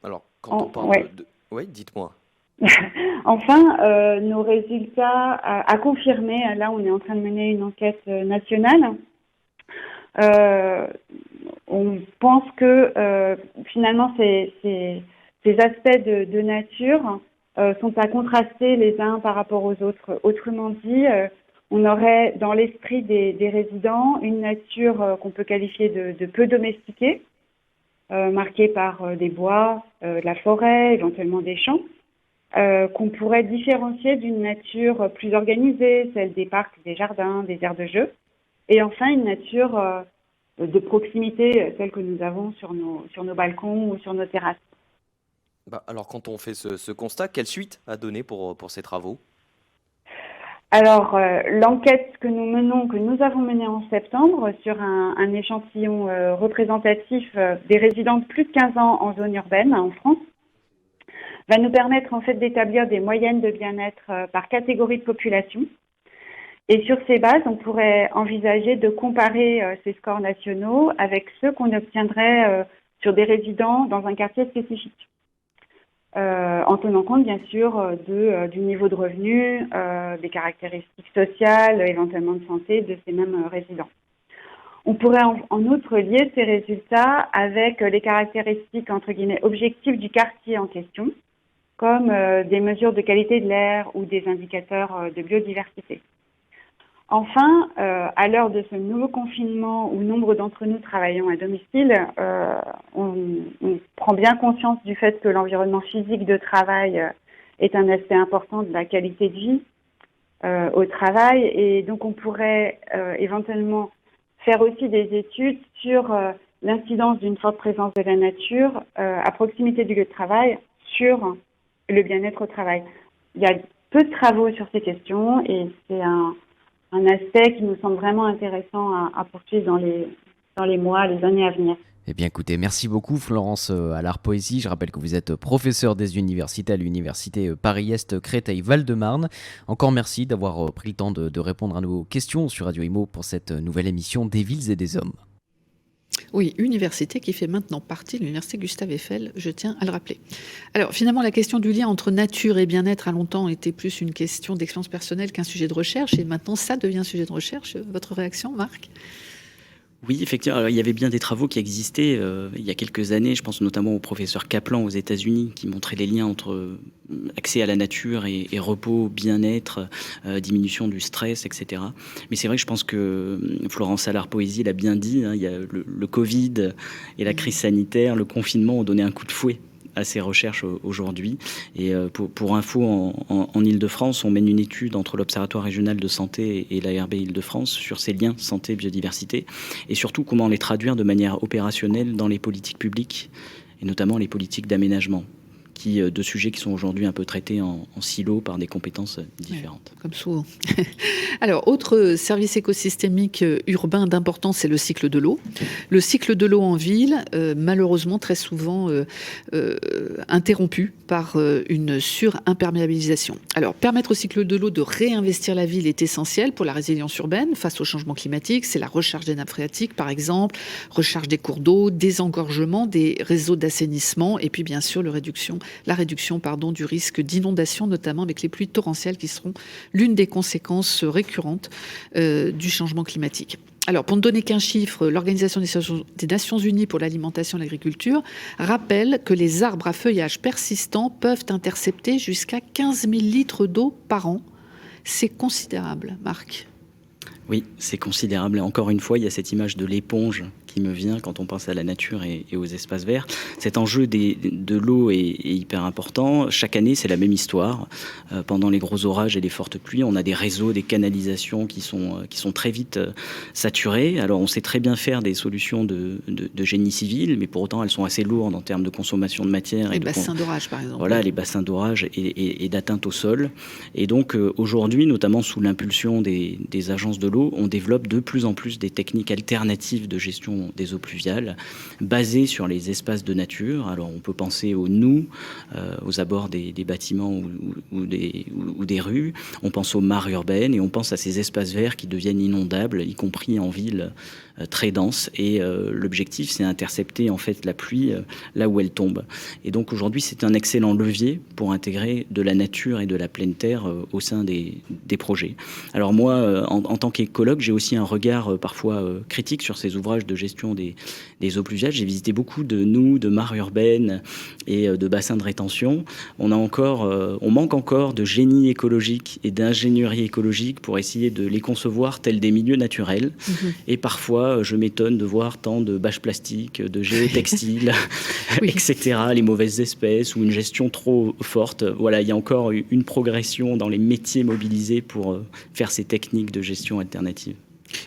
Alors, quand on parle de... Oui, dites-moi. Enfin, nos résultats à confirmer, là on est en train de mener une enquête nationale, on pense que finalement ces aspects de nature sont à contraster les uns par rapport aux autres. Autrement dit, on aurait dans l'esprit des résidents une nature qu'on peut qualifier de peu domestiquée, marquée par des bois, de la forêt, éventuellement des champs, qu'on pourrait différencier d'une nature plus organisée, celle des parcs, des jardins, des aires de jeu, et enfin une nature de proximité, celle que nous avons sur nos balcons ou sur nos terrasses. Alors, quand on fait ce constat, quelle suite à donner pour ces travaux? Alors, l'enquête que nous avons menée en septembre sur un échantillon représentatif des résidents de plus de 15 ans en zone urbaine en France, va nous permettre en fait d'établir des moyennes de bien-être par catégorie de population. Et sur ces bases, on pourrait envisager de comparer ces scores nationaux avec ceux qu'on obtiendrait sur des résidents dans un quartier spécifique. En tenant compte bien sûr du niveau de revenu, des caractéristiques sociales, éventuellement de santé de ces mêmes résidents. On pourrait en outre lier ces résultats avec les caractéristiques entre guillemets objectives du quartier en question, comme des mesures de qualité de l'air ou des indicateurs de biodiversité. Enfin, à l'heure de ce nouveau confinement où nombre d'entre nous travaillons à domicile, on prend bien conscience du fait que l'environnement physique de travail est un aspect important de la qualité de vie au travail. Et donc, on pourrait éventuellement faire aussi des études sur l'incidence d'une forte présence de la nature à proximité du lieu de travail sur le bien-être au travail. Il y a peu de travaux sur ces questions et c'est un aspect qui nous semble vraiment intéressant à poursuivre dans les mois, les années à venir. Eh bien écoutez, merci beaucoup Florence Allard-Poésy. Je rappelle que vous êtes professeur des universités à l'université Paris-Est Créteil-Val-de-Marne. Encore merci d'avoir pris le temps de répondre à nos questions sur Radio Imo pour cette nouvelle émission des villes et des hommes. Oui, université qui fait maintenant partie de l'université Gustave Eiffel, je tiens à le rappeler. Alors finalement, la question du lien entre nature et bien-être a longtemps été plus une question d'expérience personnelle qu'un sujet de recherche, et maintenant ça devient un sujet de recherche. Votre réaction, Marc ? Oui, effectivement. Alors, il y avait bien des travaux qui existaient il y a quelques années. Je pense notamment au professeur Kaplan aux États-Unis qui montrait les liens entre accès à la nature et repos, bien-être, diminution du stress, etc. Mais c'est vrai que je pense que Florence Allard-Poésy l'a bien dit. Il y a le Covid et la crise sanitaire, le confinement ont donné un coup de fouet à ces recherches aujourd'hui. Et pour info, en Île-de-France, on mène une étude entre l'Observatoire régional de santé et l'ARB Île-de-France sur ces liens santé-biodiversité et surtout comment les traduire de manière opérationnelle dans les politiques publiques et notamment les politiques d'aménagement. De sujets qui sont aujourd'hui un peu traités en silo par des compétences différentes. Ouais, comme souvent. Alors, autre service écosystémique urbain d'importance, c'est le cycle de l'eau. Le cycle de l'eau en ville, malheureusement, très souvent interrompu par une surimperméabilisation. Alors, permettre au cycle de l'eau de réinvestir la ville est essentiel pour la résilience urbaine face au changement climatique. C'est la recharge des nappes phréatiques, par exemple, recharge des cours d'eau, désengorgement des réseaux d'assainissement et puis, bien sûr, la réduction du risque d'inondation, notamment avec les pluies torrentielles qui seront l'une des conséquences récurrentes du changement climatique. Alors, pour ne donner qu'un chiffre, l'Organisation des Nations Unies pour l'alimentation et l'agriculture rappelle que les arbres à feuillage persistant peuvent intercepter jusqu'à 15 000 litres d'eau par an. C'est considérable, Marc. Oui, c'est considérable. Et encore une fois, il y a cette image de l'éponge qui me vient quand on pense à la nature et aux espaces verts. Cet enjeu de l'eau est hyper important. Chaque année, c'est la même histoire. Pendant les gros orages et les fortes pluies, on a des réseaux, des canalisations qui sont très vite saturés. Alors, on sait très bien faire des solutions de génie civil, mais pour autant, elles sont assez lourdes en termes de consommation de matière. Les bassins d'orage, par exemple. Voilà, les bassins d'orage et d'atteinte au sol. Et donc, aujourd'hui, notamment sous l'impulsion des agences de l'eau, on développe de plus en plus des techniques alternatives de gestion des eaux pluviales, basées sur les espaces de nature. Alors on peut penser aux noues, aux abords des bâtiments ou des rues, on pense aux mares urbaines et on pense à ces espaces verts qui deviennent inondables, y compris en ville très dense. Et l'objectif, c'est intercepter en fait la pluie là où elle tombe. Et donc aujourd'hui, c'est un excellent levier pour intégrer de la nature et de la pleine terre au sein des projets. Alors moi, en tant qu'écologue, j'ai aussi un regard parfois critique sur ces ouvrages de gestion des eaux pluviales. J'ai visité beaucoup de noues, de mares urbaines et de bassins de rétention. On manque encore de génie écologique et d'ingénierie écologique pour essayer de les concevoir tels des milieux naturels. Et parfois, je m'étonne de voir tant de bâches plastiques, de géotextiles, etc., les mauvaises espèces ou une gestion trop forte. Voilà, il y a encore une progression dans les métiers mobilisés pour faire ces techniques de gestion alternative.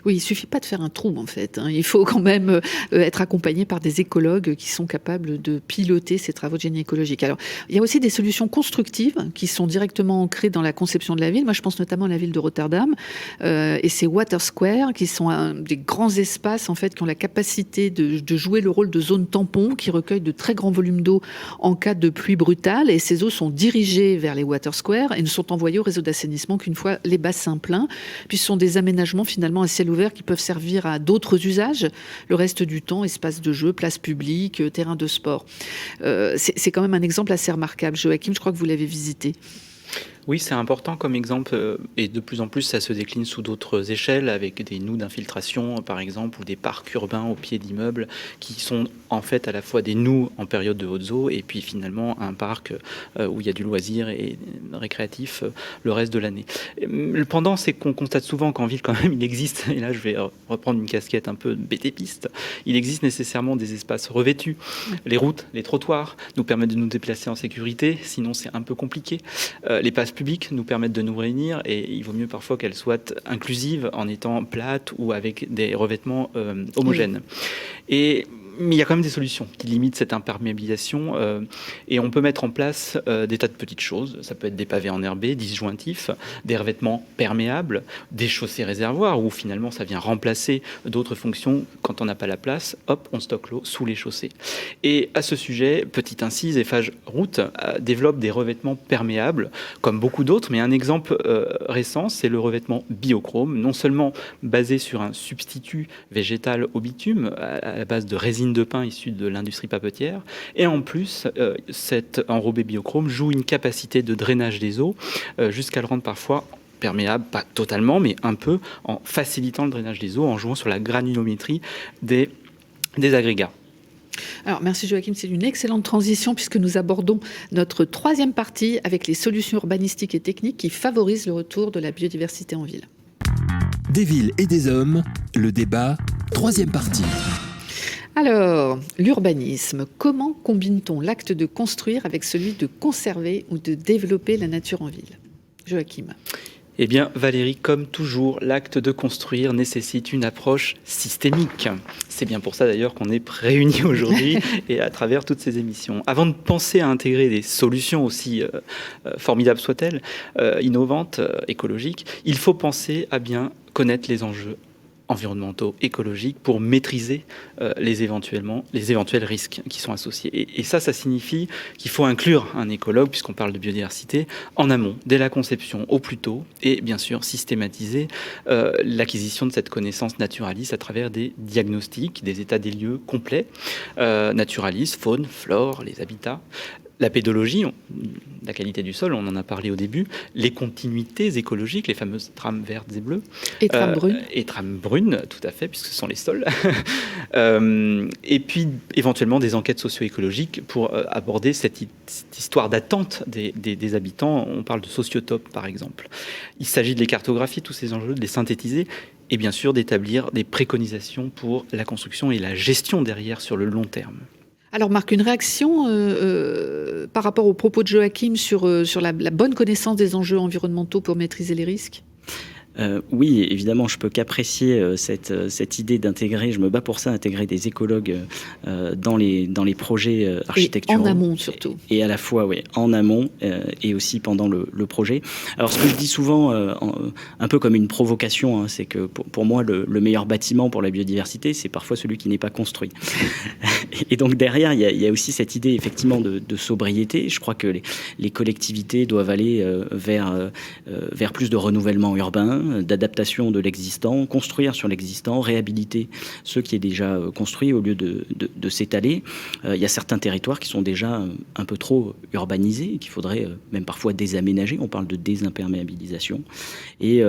Oui, il ne suffit pas de faire un trou, en fait. Il faut quand même être accompagné par des écologues qui sont capables de piloter ces travaux de génie écologique. Alors, il y a aussi des solutions constructives qui sont directement ancrées dans la conception de la ville. Moi, je pense notamment à la ville de Rotterdam et ces Water Square, qui sont des grands espaces, en fait, qui ont la capacité de jouer le rôle de zone tampon, qui recueillent de très grands volumes d'eau en cas de pluie brutale. Et ces eaux sont dirigées vers les Water Square et ne sont envoyées au réseau d'assainissement qu'une fois les bassins pleins. Puis, ce sont des aménagements, finalement, à ciel ouvert qui peuvent servir à d'autres usages. Le reste du temps, espace de jeu, place publique, terrain de sport. C'est quand même un exemple assez remarquable. Joachim, je crois que vous l'avez visité. Oui, c'est important comme exemple et de plus en plus ça se décline sous d'autres échelles avec des noues d'infiltration par exemple ou des parcs urbains au pied d'immeubles qui sont en fait à la fois des noues en période de hautes eaux et puis finalement un parc où il y a du loisir et récréatif le reste de l'année. Le pendant, c'est qu'on constate souvent qu'en ville quand même il existe, et là je vais reprendre une casquette un peu BT-piste, il existe nécessairement des espaces revêtus. Les routes, les trottoirs nous permettent de nous déplacer en sécurité, sinon c'est un peu compliqué. Les places publiques nous permettent de nous réunir et il vaut mieux parfois qu'elles soient inclusives en étant plates ou avec des revêtements homogènes. Oui. Et Mais il y a quand même des solutions qui limitent cette imperméabilisation et on peut mettre en place des tas de petites choses. Ça peut être des pavés enherbés, disjointifs, des revêtements perméables, des chaussées réservoirs où finalement ça vient remplacer d'autres fonctions. Quand on n'a pas la place, hop, on stocke l'eau sous les chaussées. Et à ce sujet, petite incise, Eiffage Route développe des revêtements perméables comme beaucoup d'autres, mais un exemple récent, c'est le revêtement Biochrome, non seulement basé sur un substitut végétal au bitume à la base de résine de pin issue de l'industrie papetière. Et en plus, cet enrobé Biochrome joue une capacité de drainage des eaux jusqu'à le rendre parfois perméable, pas totalement, mais un peu, en facilitant le drainage des eaux, en jouant sur la granulométrie des agrégats. Alors, merci Joachim, c'est une excellente transition puisque nous abordons notre troisième partie avec les solutions urbanistiques et techniques qui favorisent le retour de la biodiversité en ville. Des villes et des hommes, le débat, troisième partie. Alors, l'urbanisme, comment combine-t-on l'acte de construire avec celui de conserver ou de développer la nature en ville ? Joachim. Eh bien, Valérie, comme toujours, l'acte de construire nécessite une approche systémique. C'est bien pour ça d'ailleurs qu'on est réunis aujourd'hui et à travers toutes ces émissions. Avant de penser à intégrer des solutions aussi formidables soient-elles, innovantes, écologiques, il faut penser à bien connaître les enjeux environnementaux, écologiques, pour maîtriser les éventuels risques qui sont associés. Et ça signifie qu'il faut inclure un écologue, puisqu'on parle de biodiversité, en amont, dès la conception, au plus tôt, et bien sûr systématiser l'acquisition de cette connaissance naturaliste à travers des diagnostics, des états des lieux complets, naturalistes, faune, flore, les habitats. La pédologie, la qualité du sol, on en a parlé au début, les continuités écologiques, les fameuses trames vertes et bleues. Et trames brunes. Et trames brunes, tout à fait, puisque ce sont les sols. Et puis, éventuellement, des enquêtes socio-écologiques pour aborder cette histoire d'attente des habitants. On parle de sociotopes, par exemple. Il s'agit de les cartographier, tous ces enjeux, de les synthétiser, et bien sûr d'établir des préconisations pour la construction et la gestion derrière sur le long terme. Alors Marc, une réaction par rapport aux propos de Joachim sur la bonne connaissance des enjeux environnementaux pour maîtriser les risques ? Oui, évidemment, je peux qu'apprécier cette idée d'intégrer, je me bats pour ça, intégrer des écologues dans les projets architecturaux. Et en amont surtout. Et à la fois, oui, en amont et aussi pendant le projet. Alors, ce que je dis souvent, un peu comme une provocation, hein, c'est que pour moi, le meilleur bâtiment pour la biodiversité, c'est parfois celui qui n'est pas construit. Et donc, derrière, il y a aussi cette idée, effectivement, de sobriété. Je crois que les collectivités doivent aller vers plus de renouvellement urbain, d'adaptation de l'existant, construire sur l'existant, réhabiliter ce qui est déjà construit au lieu de s'étaler. Il y a certains territoires qui sont déjà un peu trop urbanisés et qu'il faudrait même parfois désaménager. On parle de désimperméabilisation. Et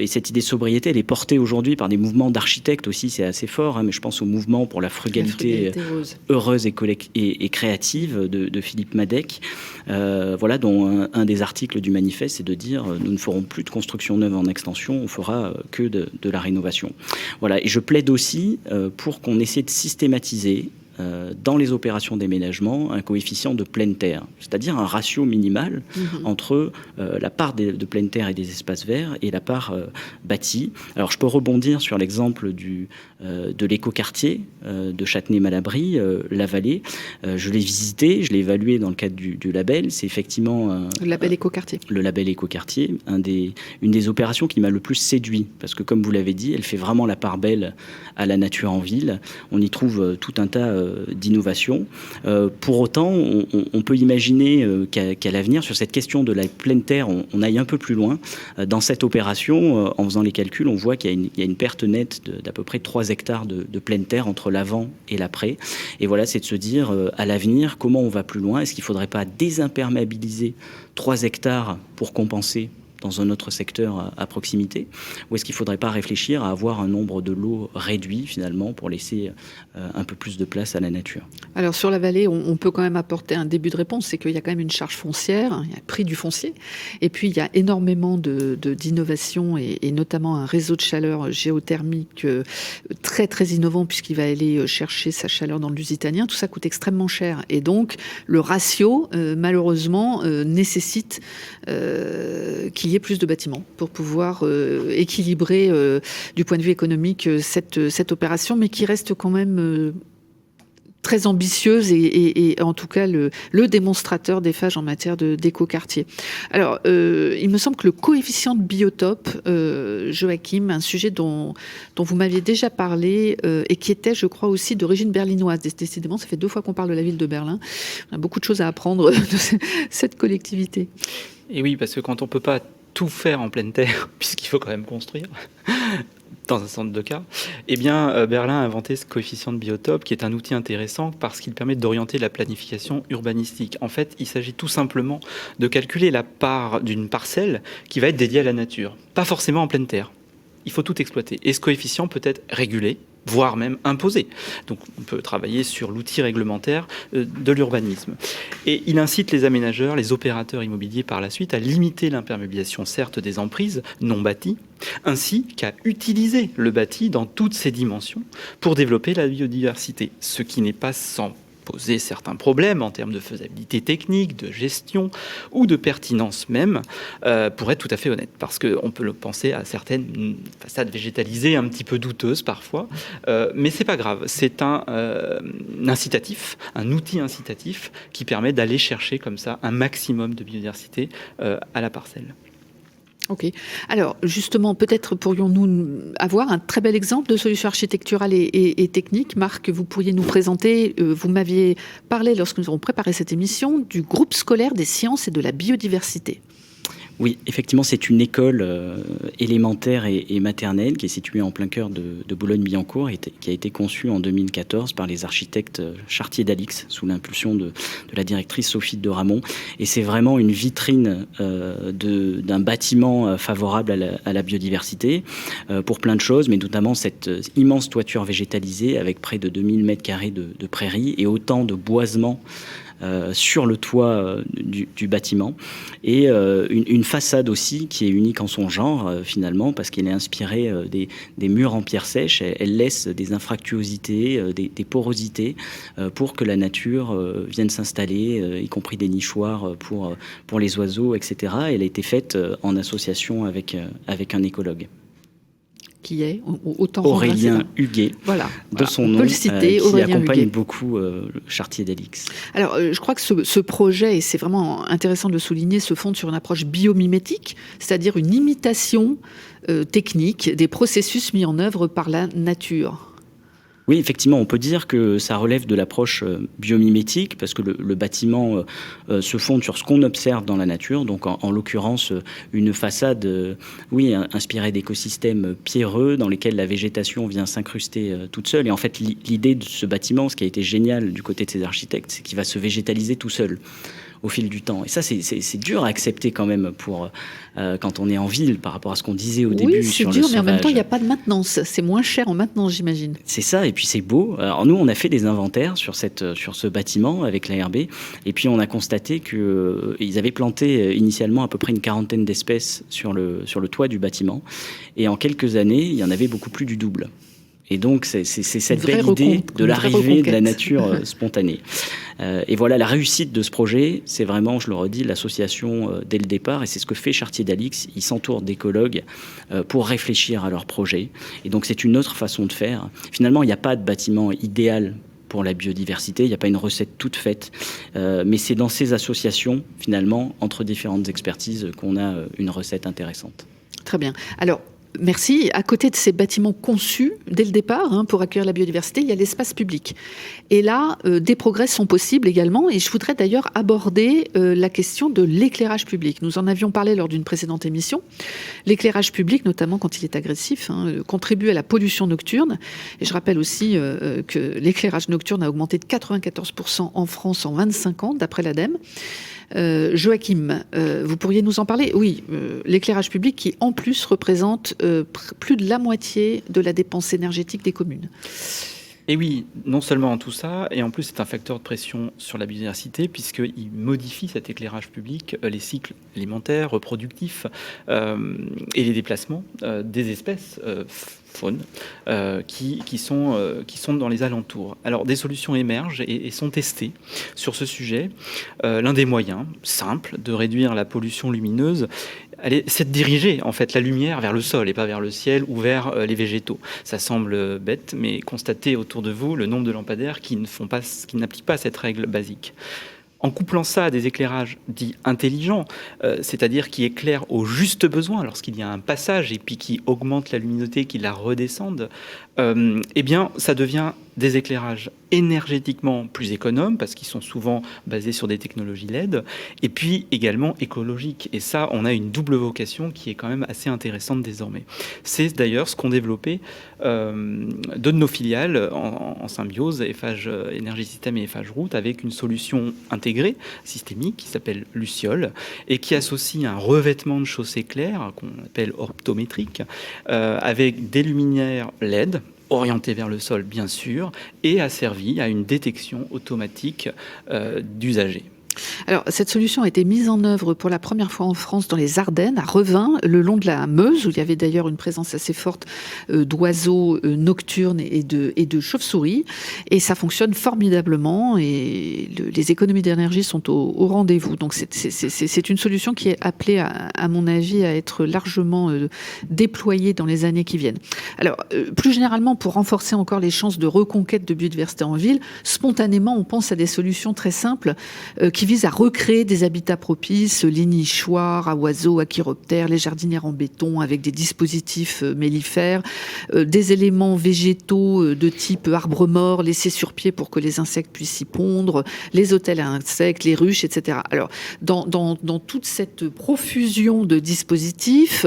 cette idée de sobriété, elle est portée aujourd'hui par des mouvements d'architectes aussi, c'est assez fort, hein, mais je pense au mouvement pour la frugalité heureuse et créative de Philippe Madec, voilà, dont un des articles du manifeste, c'est de dire nous ne ferons plus de construction neuve en extension, on fera que de la rénovation. Voilà, et je plaide aussi pour qu'on essaie de systématiser dans les opérations d'aménagement un coefficient de pleine terre, c'est-à-dire un ratio minimal entre la part de pleine terre et des espaces verts et la part bâtie. Alors je peux rebondir sur l'exemple de l'écoquartier de Châtenay-Malabry, la Vallée. Je l'ai visité, je l'ai évalué dans le cadre du label. C'est effectivement le label écoquartier. Le label écoquartier, une des opérations qui m'a le plus séduit, parce que comme vous l'avez dit, elle fait vraiment la part belle à la nature en ville. On y trouve tout un tas d'innovation. Pour autant, on peut imaginer qu'à l'avenir, sur cette question de la pleine terre, on aille un peu plus loin. Dans cette opération, en faisant les calculs, on voit qu'il y a une perte nette d'à peu près 3 hectares de pleine terre entre l'avant et l'après. Et voilà, c'est de se dire, à l'avenir, comment on va plus loin ? Est-ce qu'il ne faudrait pas désimperméabiliser 3 hectares pour compenser dans un autre secteur à proximité, ou est-ce qu'il ne faudrait pas réfléchir à avoir un nombre de lots réduit finalement pour laisser un peu plus de place à la nature? Alors sur la vallée, on peut quand même apporter un début de réponse, c'est qu'il y a quand même une charge foncière, il y a le prix du foncier, et puis il y a énormément d'innovations et notamment un réseau de chaleur géothermique très très innovant puisqu'il va aller chercher sa chaleur dans le Lusitanien. Tout ça coûte extrêmement cher et donc le ratio malheureusement nécessite qu'il y ait plus de bâtiments pour pouvoir équilibrer du point de vue économique cette opération, mais qui reste quand même très ambitieuse et en tout cas le démonstrateur des phages en matière d'écoquartier. Alors, il me semble que le coefficient de biotope, Joachim, un sujet dont vous m'aviez déjà parlé et qui était, je crois, aussi d'origine berlinoise. Décidément, ça fait 2 fois qu'on parle de la ville de Berlin. On a beaucoup de choses à apprendre de cette collectivité. Et oui, parce que quand on ne peut pas tout faire en pleine terre, puisqu'il faut quand même construire, dans un centre de cas, eh bien, Berlin a inventé ce coefficient de biotope qui est un outil intéressant parce qu'il permet d'orienter la planification urbanistique. En fait, il s'agit tout simplement de calculer la part d'une parcelle qui va être dédiée à la nature, pas forcément en pleine terre. Il faut tout exploiter. Et ce coefficient peut être régulé, voire même imposé. Donc on peut travailler sur l'outil réglementaire de l'urbanisme. Et il incite les aménageurs, les opérateurs immobiliers par la suite à limiter l'imperméabilisation, certes, des emprises non bâties, ainsi qu'à utiliser le bâti dans toutes ses dimensions pour développer la biodiversité, ce qui n'est pas sans poser certains problèmes en termes de faisabilité technique, de gestion ou de pertinence même, pour être tout à fait honnête. Parce qu'on peut le penser à certaines façades végétalisées un petit peu douteuses parfois, mais c'est pas grave. C'est un incitatif, un outil incitatif qui permet d'aller chercher comme ça un maximum de biodiversité à la parcelle. Ok. Alors, justement, peut-être pourrions-nous avoir un très bel exemple de solution architecturale et technique. Marc, vous pourriez nous présenter, vous m'aviez parlé lorsque nous avons préparé cette émission, du groupe scolaire des sciences et de la biodiversité. Oui, effectivement, c'est une école élémentaire et maternelle qui est située en plein cœur de Boulogne-Billancourt et qui a été conçue en 2014 par les architectes Chartier-Dalix sous l'impulsion de la directrice Sophie de Ramon. Et c'est vraiment une vitrine d'un bâtiment favorable à la biodiversité pour plein de choses, mais notamment cette immense toiture végétalisée avec près de 2000 mètres carrés de prairies et autant de boisements sur le toit du bâtiment et une façade aussi qui est unique en son genre finalement parce qu'elle est inspirée des murs en pierre sèche. Elle laisse des infractuosités, des porosités pour que la nature vienne s'installer, y compris des nichoirs pour les oiseaux, etc. Elle a été faite en association avec un écologue. Qui est autant Aurélien Huguet, voilà, de son nom, on peut le citer, qui Aurélien accompagne Huguet. beaucoup Chartier-Dalix. Alors, je crois que ce projet, et c'est vraiment intéressant de le souligner, se fonde sur une approche biomimétique, c'est-à-dire une imitation technique des processus mis en œuvre par la nature. Oui, effectivement, on peut dire que ça relève de l'approche biomimétique parce que le bâtiment se fonde sur ce qu'on observe dans la nature. Donc, en l'occurrence, une façade, inspirée d'écosystèmes pierreux dans lesquels la végétation vient s'incruster toute seule. Et en fait, l'idée de ce bâtiment, ce qui a été génial du côté de ces architectes, c'est qu'il va se végétaliser tout seul au fil du temps. Et ça, c'est dur à accepter quand même pour quand on est en ville par rapport à ce qu'on disait au début sur le sauvage. Oui, c'est dur, mais en même temps, il n'y a pas de maintenance. C'est moins cher en maintenance, j'imagine. C'est ça, et puis c'est beau. Alors nous, on a fait des inventaires sur ce bâtiment avec l'ARB, et puis on a constaté qu'ils avaient planté initialement à peu près une 40aine d'espèces sur le toit du bâtiment, et en quelques années, il y en avait beaucoup plus du double. Et donc, c'est cette belle idée de l'arrivée de la nature spontanée. Et voilà, la réussite de ce projet, c'est vraiment, je le redis, l'association dès le départ. Et c'est ce que fait Chartier-Dalix. Ils s'entourent d'écologues pour réfléchir à leur projet. Et donc, c'est une autre façon de faire. Finalement, il n'y a pas de bâtiment idéal pour la biodiversité. Il n'y a pas une recette toute faite. Mais c'est dans ces associations, finalement, entre différentes expertises, qu'on a une recette intéressante. Très bien. Alors, merci. À côté de ces bâtiments conçus dès le départ pour accueillir la biodiversité, il y a l'espace public. Et là, des progrès sont possibles également. Et je voudrais d'ailleurs aborder la question de l'éclairage public. Nous en avions parlé lors d'une précédente émission. L'éclairage public, notamment quand il est agressif, contribue à la pollution nocturne. Et je rappelle aussi que l'éclairage nocturne a augmenté de 94% en France en 25 ans, d'après l'ADEME. Joachim, vous pourriez nous en parler ? Oui, l'éclairage public qui en plus représente plus de la moitié de la dépense énergétique des communes. Et oui, non seulement en tout ça, et en plus c'est un facteur de pression sur la biodiversité puisqu'il modifie cet éclairage public les cycles alimentaires, reproductifs et les déplacements des espèces faune qui sont dans les alentours. Alors des solutions émergent et sont testées sur ce sujet. L'un des moyens simples de réduire la pollution lumineuse c'est de diriger en fait la lumière vers le sol et pas vers le ciel ou vers les végétaux. Ça semble bête, mais constatez autour de vous le nombre de lampadaires qui n'appliquent pas cette règle basique. En couplant ça à des éclairages dits intelligents, c'est-à-dire qui éclairent au juste besoin lorsqu'il y a un passage et puis qui augmentent la luminosité, qui la redescendent, eh bien, ça devient des éclairages énergétiquement plus économes parce qu'ils sont souvent basés sur des technologies LED et puis également écologiques. Et ça, on a une double vocation qui est quand même assez intéressante désormais. C'est d'ailleurs ce qu'ont développé deux de nos filiales en symbiose, Eiffage Énergie Système et Eiffage Route, avec une solution intégrée, systémique, qui s'appelle Luciole et qui associe un revêtement de chaussée claire qu'on appelle optométrique avec des luminaires LED orienté vers le sol, bien sûr, et a servi à une détection automatique d'usagers. Alors, cette solution a été mise en œuvre pour la première fois en France dans les Ardennes, à Revin, le long de la Meuse, où il y avait d'ailleurs une présence assez forte d'oiseaux nocturnes et de chauves-souris. Et ça fonctionne formidablement et les économies d'énergie sont au rendez-vous. Donc, c'est une solution qui est appelée, à mon avis, à être largement déployée dans les années qui viennent. Alors, plus généralement, pour renforcer encore les chances de reconquête de biodiversité en ville, spontanément, on pense à des solutions très simples qui vise à recréer des habitats propices, les nichoirs à oiseaux, à chiroptères, les jardinières en béton avec des dispositifs mellifères, des éléments végétaux de type arbre mort laissés sur pied pour que les insectes puissent y pondre, les hôtels à insectes, les ruches, etc. Alors, dans toute cette profusion de dispositifs,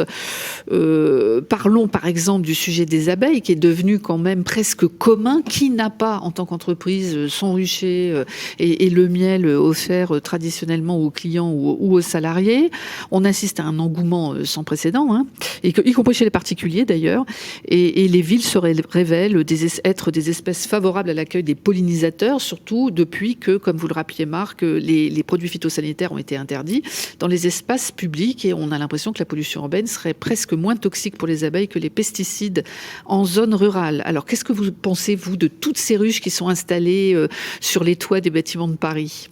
parlons par exemple du sujet des abeilles qui est devenu quand même presque commun. Qui n'a pas, en tant qu'entreprise, son rucher et le miel offert traditionnellement aux clients ou aux salariés? On assiste à un engouement sans précédent, y compris chez les particuliers d'ailleurs, et les villes se révèlent être des espèces favorables à l'accueil des pollinisateurs, surtout depuis que, comme vous le rappeliez Marc, les produits phytosanitaires ont été interdits dans les espaces publics et on a l'impression que la pollution urbaine serait presque moins toxique pour les abeilles que les pesticides en zone rurale. Alors qu'est-ce que vous pensez, vous, de toutes ces ruches qui sont installées sur les toits des bâtiments de Paris ?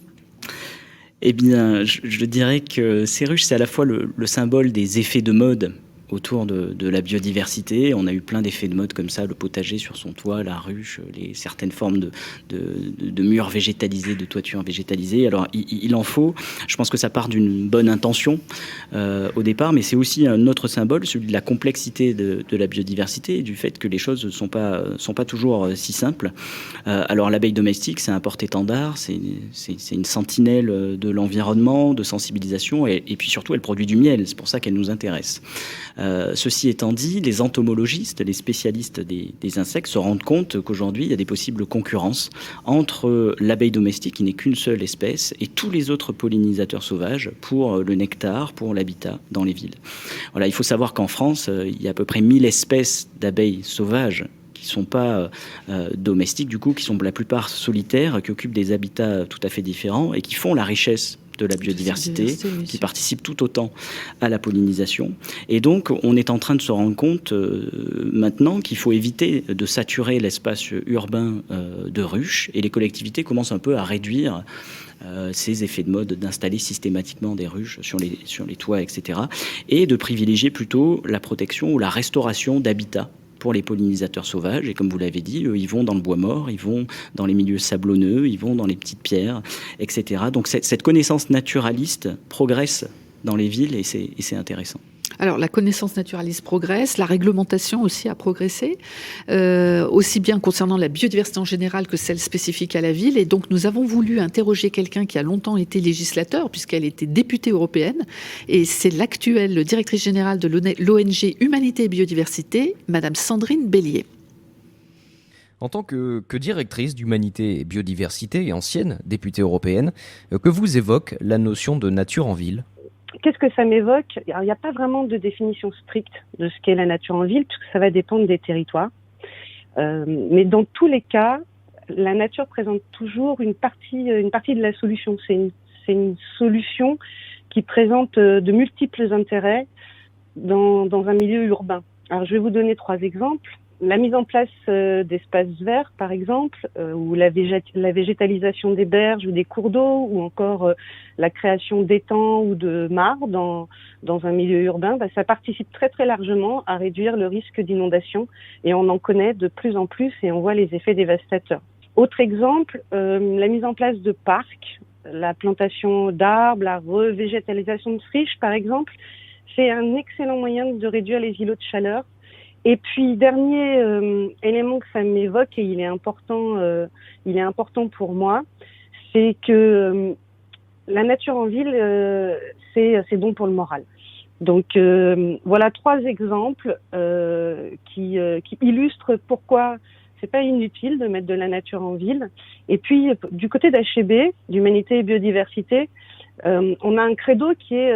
Eh bien, je dirais que ces ruches, c'est à la fois le symbole des effets de mode autour de la biodiversité. On a eu plein d'effets de mode comme ça, le potager sur son toit, la ruche, certaines formes de murs végétalisés, de toitures végétalisées. Alors, il en faut. Je pense que ça part d'une bonne intention au départ, mais c'est aussi un autre symbole, celui de la complexité de la biodiversité et du fait que les choses ne sont pas toujours si simples. Alors, l'abeille domestique, c'est un porte-étendard, c'est une sentinelle de l'environnement, de sensibilisation, et puis surtout, elle produit du miel. C'est pour ça qu'elle nous intéresse. Ceci étant dit, les entomologistes, les spécialistes des insectes se rendent compte qu'aujourd'hui, il y a des possibles concurrences entre l'abeille domestique, qui n'est qu'une seule espèce, et tous les autres pollinisateurs sauvages pour le nectar, pour l'habitat dans les villes. Voilà, il faut savoir qu'en France, il y a à peu près 1000 espèces d'abeilles sauvages qui ne sont pas domestiques, du coup, qui sont la plupart solitaires, qui occupent des habitats tout à fait différents et qui font la richesse de la biodiversité, qui participe tout autant à la pollinisation. Et donc, on est en train de se rendre compte maintenant qu'il faut éviter de saturer l'espace urbain de ruches, et les collectivités commencent un peu à réduire ces effets de mode d'installer systématiquement des ruches sur les toits, etc. et de privilégier plutôt la protection ou la restauration d'habitats pour les pollinisateurs sauvages. Et comme vous l'avez dit, ils vont dans le bois mort, ils vont dans les milieux sablonneux, ils vont dans les petites pierres, etc. Donc cette connaissance naturaliste progresse dans les villes et c'est intéressant. Alors, la connaissance naturaliste progresse, la réglementation aussi a progressé, aussi bien concernant la biodiversité en général que celle spécifique à la ville. Et donc, nous avons voulu interroger quelqu'un qui a longtemps été législateur, puisqu'elle était députée européenne. Et c'est l'actuelle directrice générale de l'ONG Humanité et Biodiversité, Madame Sandrine Bélier. En tant que directrice d'Humanité et Biodiversité et ancienne députée européenne, que vous évoque la notion de nature en ville ? Qu'est-ce que ça m'évoque ? Il n'y a pas vraiment de définition stricte de ce qu'est la nature en ville, parce que ça va dépendre des territoires. Mais dans tous les cas, la nature présente toujours une partie de la solution. C'est une solution qui présente de multiples intérêts dans un milieu urbain. Alors, je vais vous donner 3 exemples. la mise en place d'espaces verts, par exemple, ou la végétalisation des berges ou des cours d'eau, ou encore la création d'étangs ou de mares dans un milieu urbain, ça participe très très largement à réduire le risque d'inondation, et on en connaît de plus en plus et on voit les effets dévastateurs. Autre exemple, la mise en place de parcs, la plantation d'arbres, la revégétalisation de friches, par exemple, c'est un excellent moyen de réduire les îlots de chaleur. Et puis, dernier élément que ça m'évoque, et il est important pour moi, c'est que la nature en ville, c'est bon pour le moral. Donc, voilà 3 exemples qui illustrent pourquoi c'est pas inutile de mettre de la nature en ville. Et puis, du côté d'HB, d'Humanité et Biodiversité, on a un credo qui est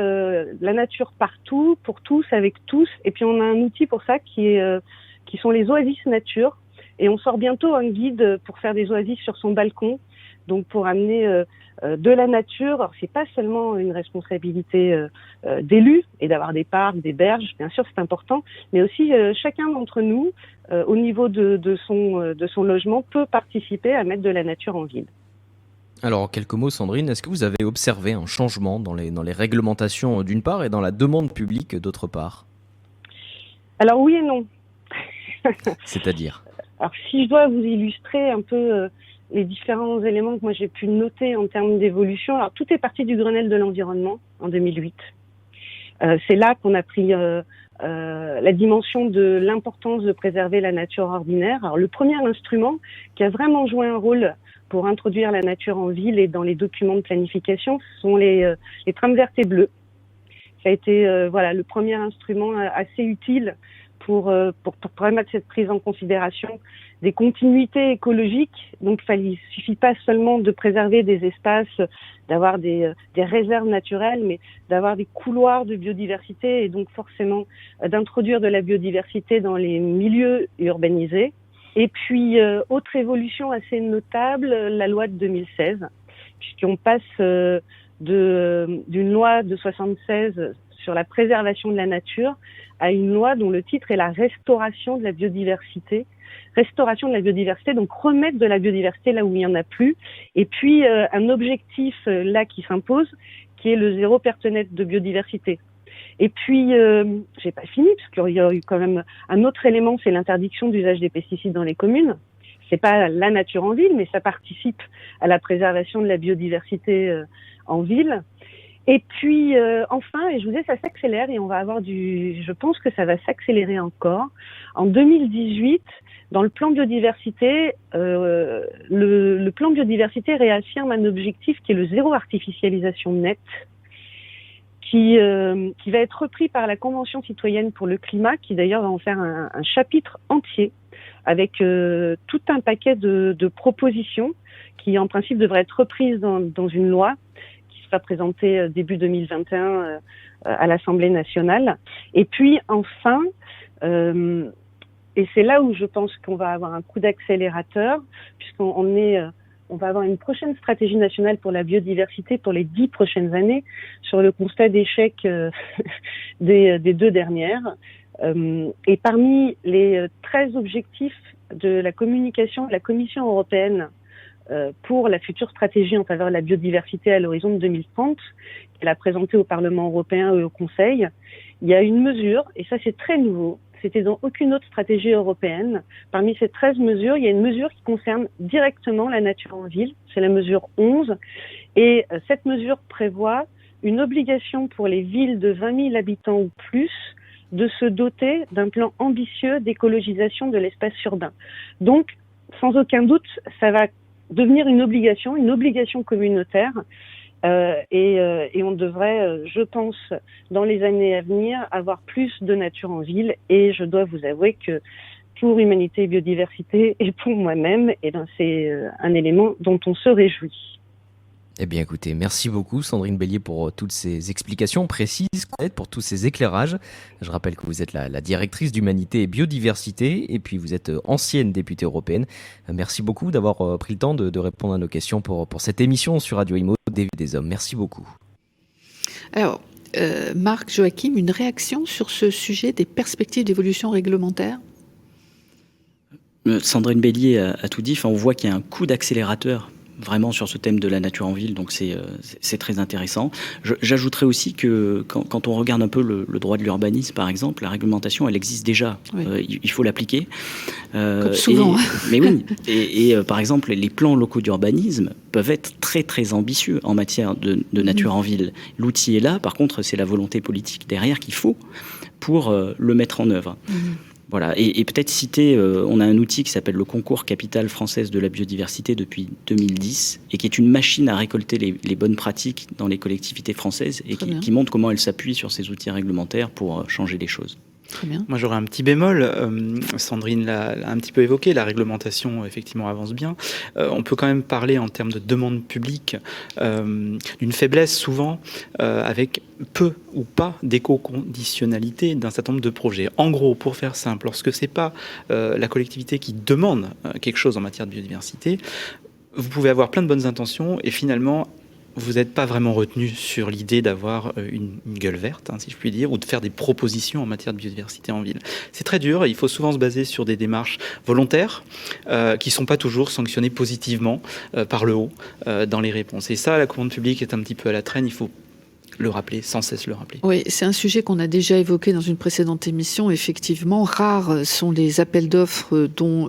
la nature partout, pour tous, avec tous. Et puis, on a un outil pour ça qui sont les oasis nature. Et on sort bientôt un guide pour faire des oasis sur son balcon. Donc, pour amener de la nature. Alors, c'est pas seulement une responsabilité d'élus et d'avoir des parcs, des berges, bien sûr, c'est important, mais aussi chacun d'entre nous, au niveau de son logement, peut participer à mettre de la nature en ville. Alors, en quelques mots, Sandrine, est-ce que vous avez observé un changement dans les réglementations d'une part et dans la demande publique d'autre part ? Alors, oui et non. C'est-à-dire ? Alors, si je dois vous illustrer un peu les différents éléments que moi j'ai pu noter en termes d'évolution, alors tout est parti du Grenelle de l'environnement en 2008. C'est là qu'on a pris la dimension de l'importance de préserver la nature ordinaire. Alors, le premier instrument qui a vraiment joué un rôle pour introduire la nature en ville et dans les documents de planification, ce sont les trames vertes et bleues. Ça a été le premier instrument assez utile pour permettre cette prise en considération des continuités écologiques. Donc, il suffit pas seulement de préserver des espaces, d'avoir des réserves naturelles, mais d'avoir des couloirs de biodiversité et donc forcément d'introduire de la biodiversité dans les milieux urbanisés. Et puis, autre évolution assez notable, la loi de 2016, puisqu'on passe d'une loi de 76 sur la préservation de la nature à une loi dont le titre est la restauration de la biodiversité. Restauration de la biodiversité, donc remettre de la biodiversité là où il n'y en a plus. Et puis, un objectif là qui s'impose, qui est le 0 perte nette de biodiversité. Et puis, j'ai pas fini, parce qu'il y a eu quand même un autre élément, c'est l'interdiction d'usage des pesticides dans les communes. C'est pas la nature en ville, mais ça participe à la préservation de la biodiversité en ville. Et puis, enfin, et je vous dis, ça s'accélère et on va avoir je pense que ça va s'accélérer encore. En 2018, dans le plan biodiversité, le plan biodiversité réaffirme un objectif qui est le 0 artificialisation nette, qui va être repris par la Convention citoyenne pour le climat, qui d'ailleurs va en faire un chapitre entier avec tout un paquet de propositions qui, en principe, devraient être reprises dans une loi qui sera présentée début 2021 à l'Assemblée nationale. Et puis, enfin, et c'est là où je pense qu'on va avoir un coup d'accélérateur, on va avoir une prochaine stratégie nationale pour la biodiversité pour les 10 prochaines années, sur le constat d'échec des 2 dernières. Et parmi les 13 objectifs de la communication de la Commission européenne pour la future stratégie en faveur de la biodiversité à l'horizon de 2030, qu'elle a présentée au Parlement européen et au Conseil, il y a une mesure, et ça c'est très nouveau, c'était dans aucune autre stratégie européenne. Parmi ces 13 mesures, il y a une mesure qui concerne directement la nature en ville, c'est la mesure 11, et cette mesure prévoit une obligation pour les villes de 20 000 habitants ou plus de se doter d'un plan ambitieux d'écologisation de l'espace urbain. Donc, sans aucun doute, ça va devenir une obligation communautaire, et on devrait, je pense, dans les années à venir, avoir plus de nature en ville. Et je dois vous avouer que pour Humanité et Biodiversité et pour moi-même, c'est un élément dont on se réjouit. Eh bien écoutez, merci beaucoup Sandrine Bellier pour toutes ces explications précises, pour tous ces éclairages. Je rappelle que vous êtes la directrice d'Humanité et Biodiversité et puis vous êtes ancienne députée européenne. Merci beaucoup d'avoir pris le temps de répondre à nos questions pour cette émission sur Radio Imo des hommes. Merci beaucoup. Alors, Marc, Joachim, une réaction sur ce sujet des perspectives d'évolution réglementaire ? Sandrine Bélier a tout dit. Enfin, on voit qu'il y a un coup d'accélérateur vraiment sur ce thème de la nature en ville, donc c'est très intéressant. J'ajouterais aussi que quand on regarde un peu le droit de l'urbanisme, par exemple, la réglementation, elle existe déjà. Oui. Il faut l'appliquer. Comme souvent. Mais oui. Et par exemple, les plans locaux d'urbanisme peuvent être très très ambitieux en matière de nature en ville. L'outil est là, par contre, c'est la volonté politique derrière qu'il faut pour le mettre en œuvre. Voilà, et peut-être citer, on a un outil qui s'appelle le Concours Capitale Française de la Biodiversité depuis 2010 et qui est une machine à récolter les bonnes pratiques dans les collectivités françaises et qui montre comment elles s'appuient sur ces outils réglementaires pour changer les choses. Très bien. Moi, j'aurais un petit bémol. Sandrine l'a un petit peu évoqué. La réglementation, effectivement, avance bien. On peut quand même parler, en termes de demande publique, d'une faiblesse, souvent, avec peu ou pas d'éco-conditionnalité d'un certain nombre de projets. En gros, pour faire simple, lorsque c'est pas la collectivité qui demande quelque chose en matière de biodiversité, vous pouvez avoir plein de bonnes intentions et finalement vous n'êtes pas vraiment retenu sur l'idée d'avoir une gueule verte, si je puis dire, ou de faire des propositions en matière de biodiversité en ville. C'est très dur, il faut souvent se baser sur des démarches volontaires qui ne sont pas toujours sanctionnées positivement par le haut dans les réponses. Et ça, la commande publique est un petit peu à la traîne, il faut le rappeler, sans cesse le rappeler. Oui, c'est un sujet qu'on a déjà évoqué dans une précédente émission. Effectivement, rares sont les appels d'offres dont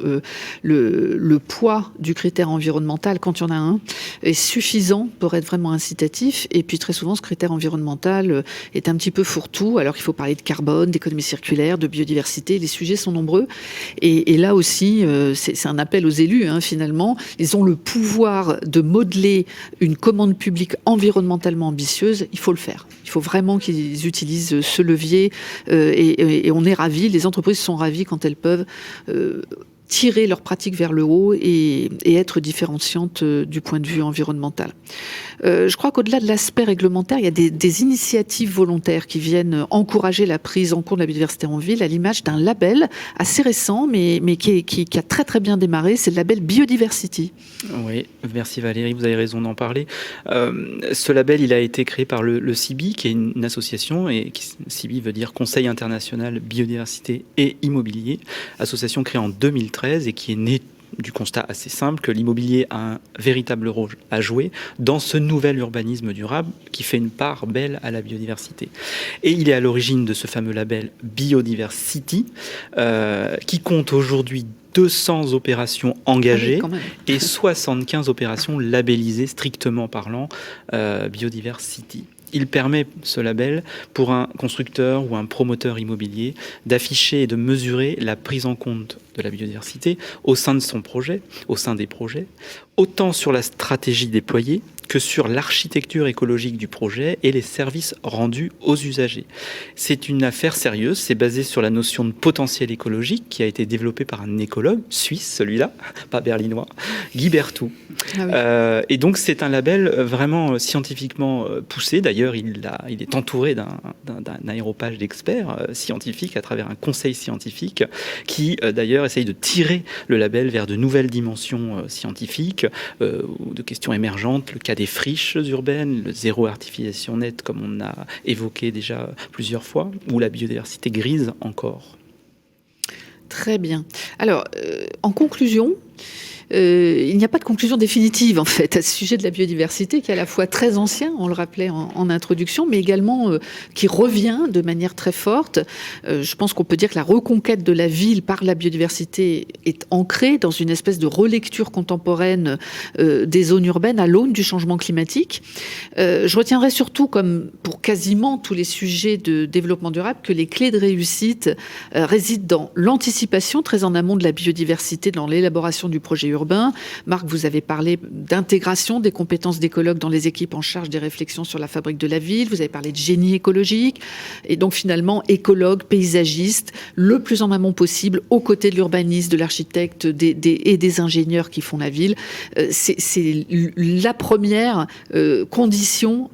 le poids du critère environnemental, quand il y en a un, est suffisant pour être vraiment incitatif. Et puis très souvent, ce critère environnemental est un petit peu fourre-tout, alors qu'il faut parler de carbone, d'économie circulaire, de biodiversité. Les sujets sont nombreux. Et là aussi, c'est un appel aux élus, finalement. Ils ont le pouvoir de modeler une commande publique environnementalement ambitieuse. Il faut le faire. Il faut vraiment qu'ils utilisent ce levier et on est ravis, les entreprises sont ravies quand elles peuvent tirer leurs pratiques vers le haut et être différenciantes du point de vue environnemental. Je crois qu'au-delà de l'aspect réglementaire, il y a des initiatives volontaires qui viennent encourager la prise en compte de la biodiversité en ville à l'image d'un label assez récent mais qui a très très bien démarré, c'est le label Biodiversity. Oui, merci Valérie, vous avez raison d'en parler. Ce label, il a été créé par le CIBI, qui est une association, et CIBI veut dire Conseil international biodiversité et immobilier, association créée en 2013 et qui est née du constat assez simple que l'immobilier a un véritable rôle à jouer dans ce nouvel urbanisme durable qui fait une part belle à la biodiversité. Et il est à l'origine de ce fameux label Biodiversity qui compte aujourd'hui 200 opérations engagées et 75 opérations labellisées, strictement parlant, Biodiversity. Il permet, ce label, pour un constructeur ou un promoteur immobilier d'afficher et de mesurer la prise en compte de la biodiversité au sein de son projet, au sein des projets, autant sur la stratégie déployée que sur l'architecture écologique du projet et les services rendus aux usagers. C'est une affaire sérieuse, c'est basé sur la notion de potentiel écologique qui a été développée par un écologue suisse, celui-là, pas berlinois, Guy Berthoud. Ah oui. Et donc c'est un label vraiment scientifiquement poussé. D'ailleurs, il est entouré d'un aéropage d'experts scientifiques à travers un conseil scientifique qui, d'ailleurs, essaye de tirer le label vers de nouvelles dimensions scientifiques ou de questions émergentes, le cas des friches urbaines, le zéro artificialisation nette, comme on a évoqué déjà plusieurs fois, ou la biodiversité grise encore. Très bien. Alors, en conclusion, il n'y a pas de conclusion définitive en fait à ce sujet de la biodiversité qui est à la fois très ancien, on le rappelait en introduction, mais également qui revient de manière très forte. Je pense qu'on peut dire que la reconquête de la ville par la biodiversité est ancrée dans une espèce de relecture contemporaine des zones urbaines à l'aune du changement climatique. Je retiendrai surtout, comme pour quasiment tous les sujets de développement durable, que les clés de réussite résident dans l'anticipation très en amont de la biodiversité dans l'élaboration du projet urbain. Marc, vous avez parlé d'intégration des compétences d'écologues dans les équipes en charge des réflexions sur la fabrique de la ville. Vous avez parlé de génie écologique. Et donc finalement, écologue, paysagiste, le plus en amont possible, aux côtés de l'urbaniste, de l'architecte et des ingénieurs qui font la ville. C'est la première condition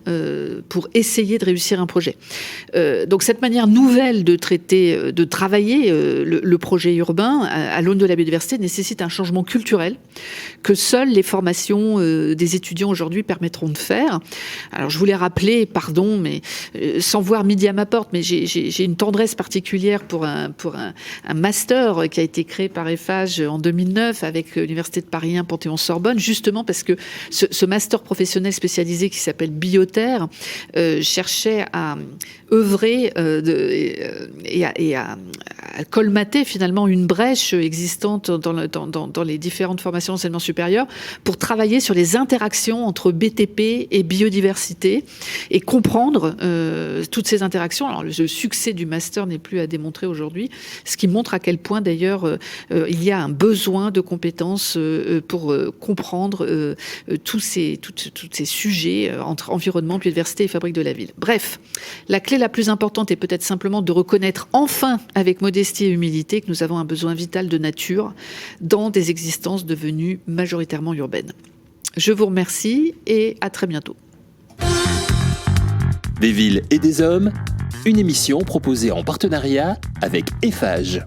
pour essayer de réussir un projet. Donc cette manière nouvelle de traiter, de travailler le projet urbain à l'aune de la biodiversité nécessite un changement changement culturel que seules les formations des étudiants aujourd'hui permettront de faire. Alors je voulais rappeler, pardon, mais sans voir midi à ma porte, mais j'ai une tendresse particulière pour un master qui a été créé par Eiffage en 2009 avec l'Université de Paris 1 Panthéon-Sorbonne, justement parce que ce master professionnel spécialisé qui s'appelle Bioterre cherchait à œuvrer et à colmater finalement une brèche existante dans les différentes formations d'enseignement supérieur pour travailler sur les interactions entre BTP et biodiversité et comprendre toutes ces interactions. Alors le succès du master n'est plus à démontrer aujourd'hui, ce qui montre à quel point d'ailleurs il y a un besoin de compétences pour comprendre tous ces sujets entre environnement, biodiversité et fabrique de la ville. Bref, la clé la plus importante est peut-être simplement de reconnaître enfin avec modestie et humilité que nous avons un besoin vital de nature dans des existences devenues majoritairement urbaines. Je vous remercie et à très bientôt. Des villes et des hommes, une émission proposée en partenariat avec Eiffage.